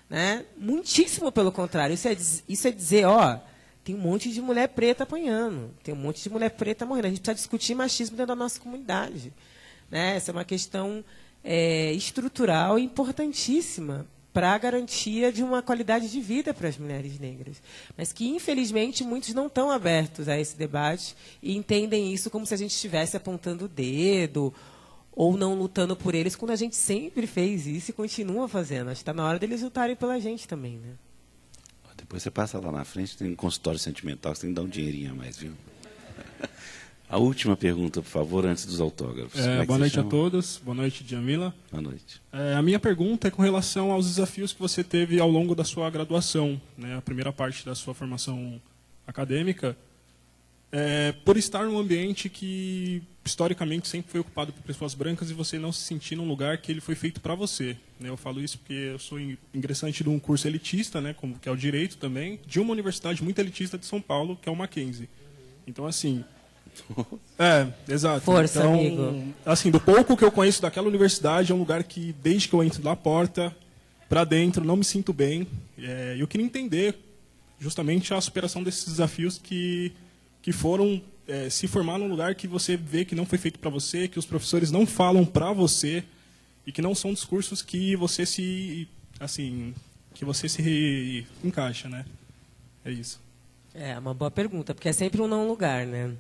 Né? Muitíssimo pelo contrário. Isso é dizer, ó... Tem um monte de mulher preta apanhando, tem um monte de mulher preta morrendo. A gente precisa discutir machismo dentro da nossa comunidade. Né? Essa é uma questão estrutural e importantíssima para a garantia de uma qualidade de vida para as mulheres negras. Mas que, infelizmente, muitos não estão abertos a esse debate e entendem isso como se a gente estivesse apontando o dedo ou não lutando por eles, quando a gente sempre fez isso e continua fazendo. Acho que está na hora deles lutarem pela gente também, né? Depois você passa lá na frente, tem um consultório sentimental, você tem que dar um dinheirinho a mais, viu? A última pergunta, por favor, antes dos autógrafos. Boa noite a todos. Boa noite, Djamila. Boa noite. A minha pergunta é com relação aos desafios que você teve ao longo da sua graduação, né, a primeira parte da sua formação acadêmica, por estar num ambiente que, historicamente, sempre foi ocupado por pessoas brancas e você não se sentir num lugar que ele foi feito para você. Né? Eu falo isso porque eu sou ingressante de um curso elitista, né, que é o Direito também, de uma universidade muito elitista de São Paulo, que é o Mackenzie. Então, assim... exato. Força, então, amigo. Assim, do pouco que eu conheço daquela universidade, é um lugar que, desde que eu entro da porta para dentro, não me sinto bem. Eu queria entender justamente a superação desses desafios que foram se formar num lugar que você vê que não foi feito para você, que os professores não falam para você e que não são discursos que você se encaixa, né? É isso. É uma boa pergunta, porque é sempre um não lugar, né?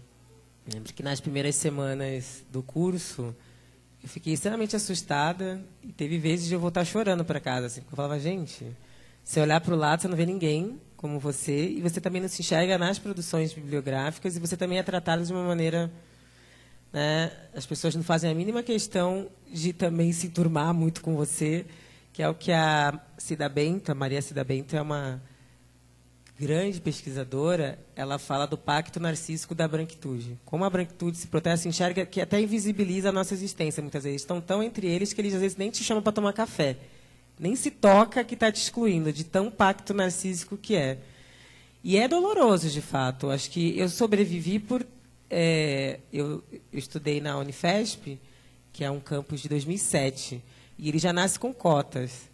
Eu lembro que nas primeiras semanas do curso, eu fiquei extremamente assustada e teve vezes de eu voltar chorando para casa. Assim, porque eu falava, gente, se olhar para o lado, você não vê ninguém como você, e você também não se enxerga nas produções bibliográficas, e você também é tratado de uma maneira... Né, as pessoas não fazem a mínima questão de também se enturmar muito com você, que é o que a Cida Bento, a Maria Cida Bento, é uma grande pesquisadora, ela fala do pacto narcísico da branquitude. Como a branquitude se protege, se enxerga, que até invisibiliza a nossa existência, muitas vezes. Estão tão entre eles que eles, às vezes, nem te chamam para tomar café. Nem se toca que está te excluindo, de tão pacto narcísico que é. E é doloroso, de fato. Acho que eu sobrevivi por... eu estudei na Unifesp, que é um campus de 2007, e ele já nasce com cotas.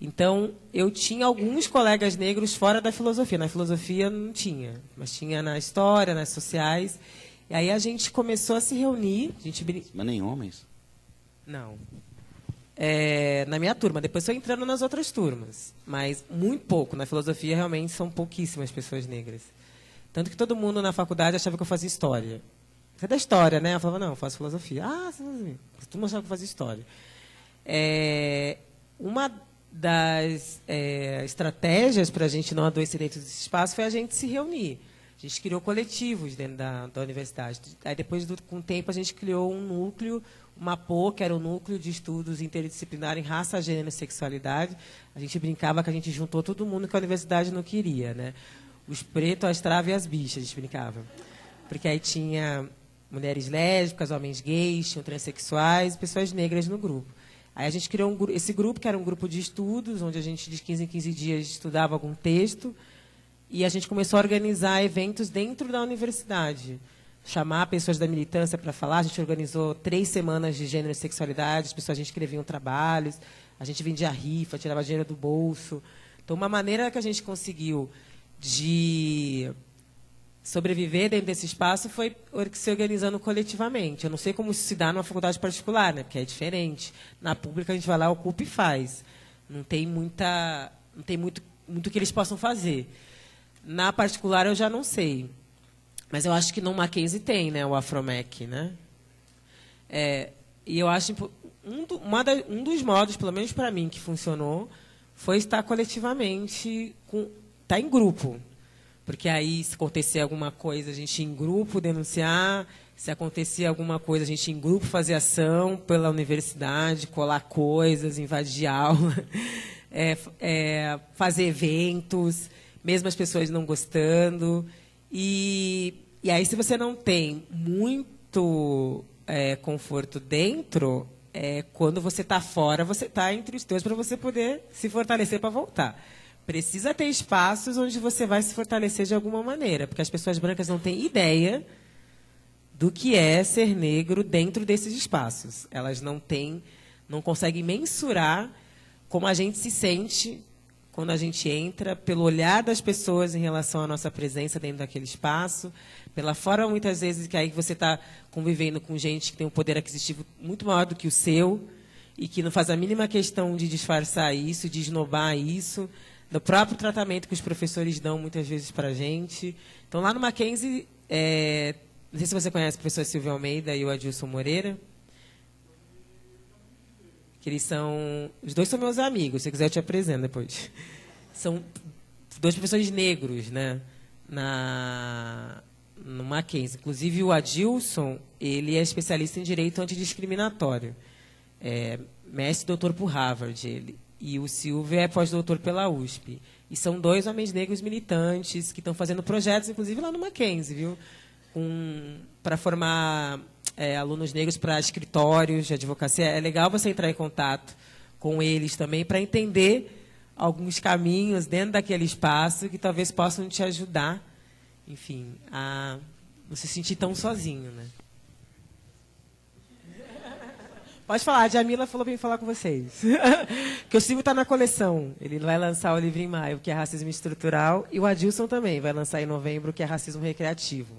Então, eu tinha alguns colegas negros fora da filosofia. Na filosofia não tinha, mas tinha na história, nas sociais. E aí a gente começou a se reunir. Mas nem homens? Não. Na minha turma. Depois foi entrando nas outras turmas. Mas muito pouco. Na filosofia, realmente, são pouquíssimas pessoas negras. Tanto que todo mundo na faculdade achava que eu fazia história. Você é da história, né? Eu falava, não, eu faço filosofia. Ah, você faz... Todo mundo achava que eu fazia história. Uma das estratégias para a gente não adoecer dentro desse espaço foi a gente se reunir. A gente criou coletivos dentro da universidade. Aí, depois, com o tempo, a gente criou um núcleo, uma PO, que era o Núcleo de Estudos Interdisciplinar em Raça, Gênero e Sexualidade. A gente brincava que a gente juntou todo mundo que a universidade não queria, né? Os pretos, as travas e as bichas, a gente brincava. Porque aí tinha mulheres lésbicas, homens gays, tinham transexuais, pessoas negras no grupo. Aí a gente criou esse grupo, que era um grupo de estudos, onde a gente, de 15 em 15 dias, estudava algum texto, e a gente começou a organizar eventos dentro da universidade. Chamar pessoas da militância para falar. A gente organizou 3 semanas de gênero e sexualidade, as pessoas, a gente escrevia trabalhos, a gente vendia rifa, tirava dinheiro do bolso. Então, uma maneira que a gente conseguiu de sobreviver dentro desse espaço foi se organizando coletivamente. Eu não sei como isso se dá numa faculdade particular, né? Porque é diferente. Na pública, a gente vai lá, ocupa e faz. Não tem muito que eles possam fazer. Na particular, eu já não sei. Mas eu acho que no Mackenzie tem, né? O Afromec, né? E eu acho um dos modos, pelo menos para mim, que funcionou, foi estar coletivamente, estar em grupo. Porque aí, se acontecer alguma coisa, a gente ia em grupo denunciar. Se acontecer alguma coisa, a gente ia em grupo fazer ação pela universidade, colar coisas, invadir aula, fazer eventos, mesmo as pessoas não gostando. E aí, se você não tem muito conforto dentro, quando você está fora, você está entre os teus para você poder se fortalecer para voltar. Precisa ter espaços onde você vai se fortalecer de alguma maneira, porque as pessoas brancas não têm ideia do que é ser negro dentro desses espaços. Elas não conseguem mensurar como a gente se sente quando a gente entra, pelo olhar das pessoas em relação à nossa presença dentro daquele espaço, pela forma, muitas vezes, que aí você está convivendo com gente que tem um poder aquisitivo muito maior do que o seu e que não faz a mínima questão de disfarçar isso, de esnobar isso, do próprio tratamento que os professores dão, muitas vezes, para a gente. Então, lá no Mackenzie, não sei se você conhece o professor Silvio Almeida e o Adilson Moreira, que eles são... Os dois são meus amigos, se você quiser eu te apresento depois. São 2 professores negros, né, no Mackenzie. Inclusive, o Adilson, ele é especialista em direito antidiscriminatório. Mestre e doutor por Harvard, ele. E o Silvio é pós-doutor pela USP. E são 2 homens negros militantes que estão fazendo projetos, inclusive, lá no Mackenzie, viu? Para formar alunos negros para escritórios de advocacia. É legal você entrar em contato com eles também para entender alguns caminhos dentro daquele espaço que talvez possam te ajudar, enfim, a não se sentir tão sozinho, né? Pode falar, a Jamila falou para mim falar com vocês. Que o Silvio está na coleção. Ele vai lançar o livro em maio, que é Racismo Estrutural, e o Adilson também vai lançar em novembro, que é Racismo Recreativo.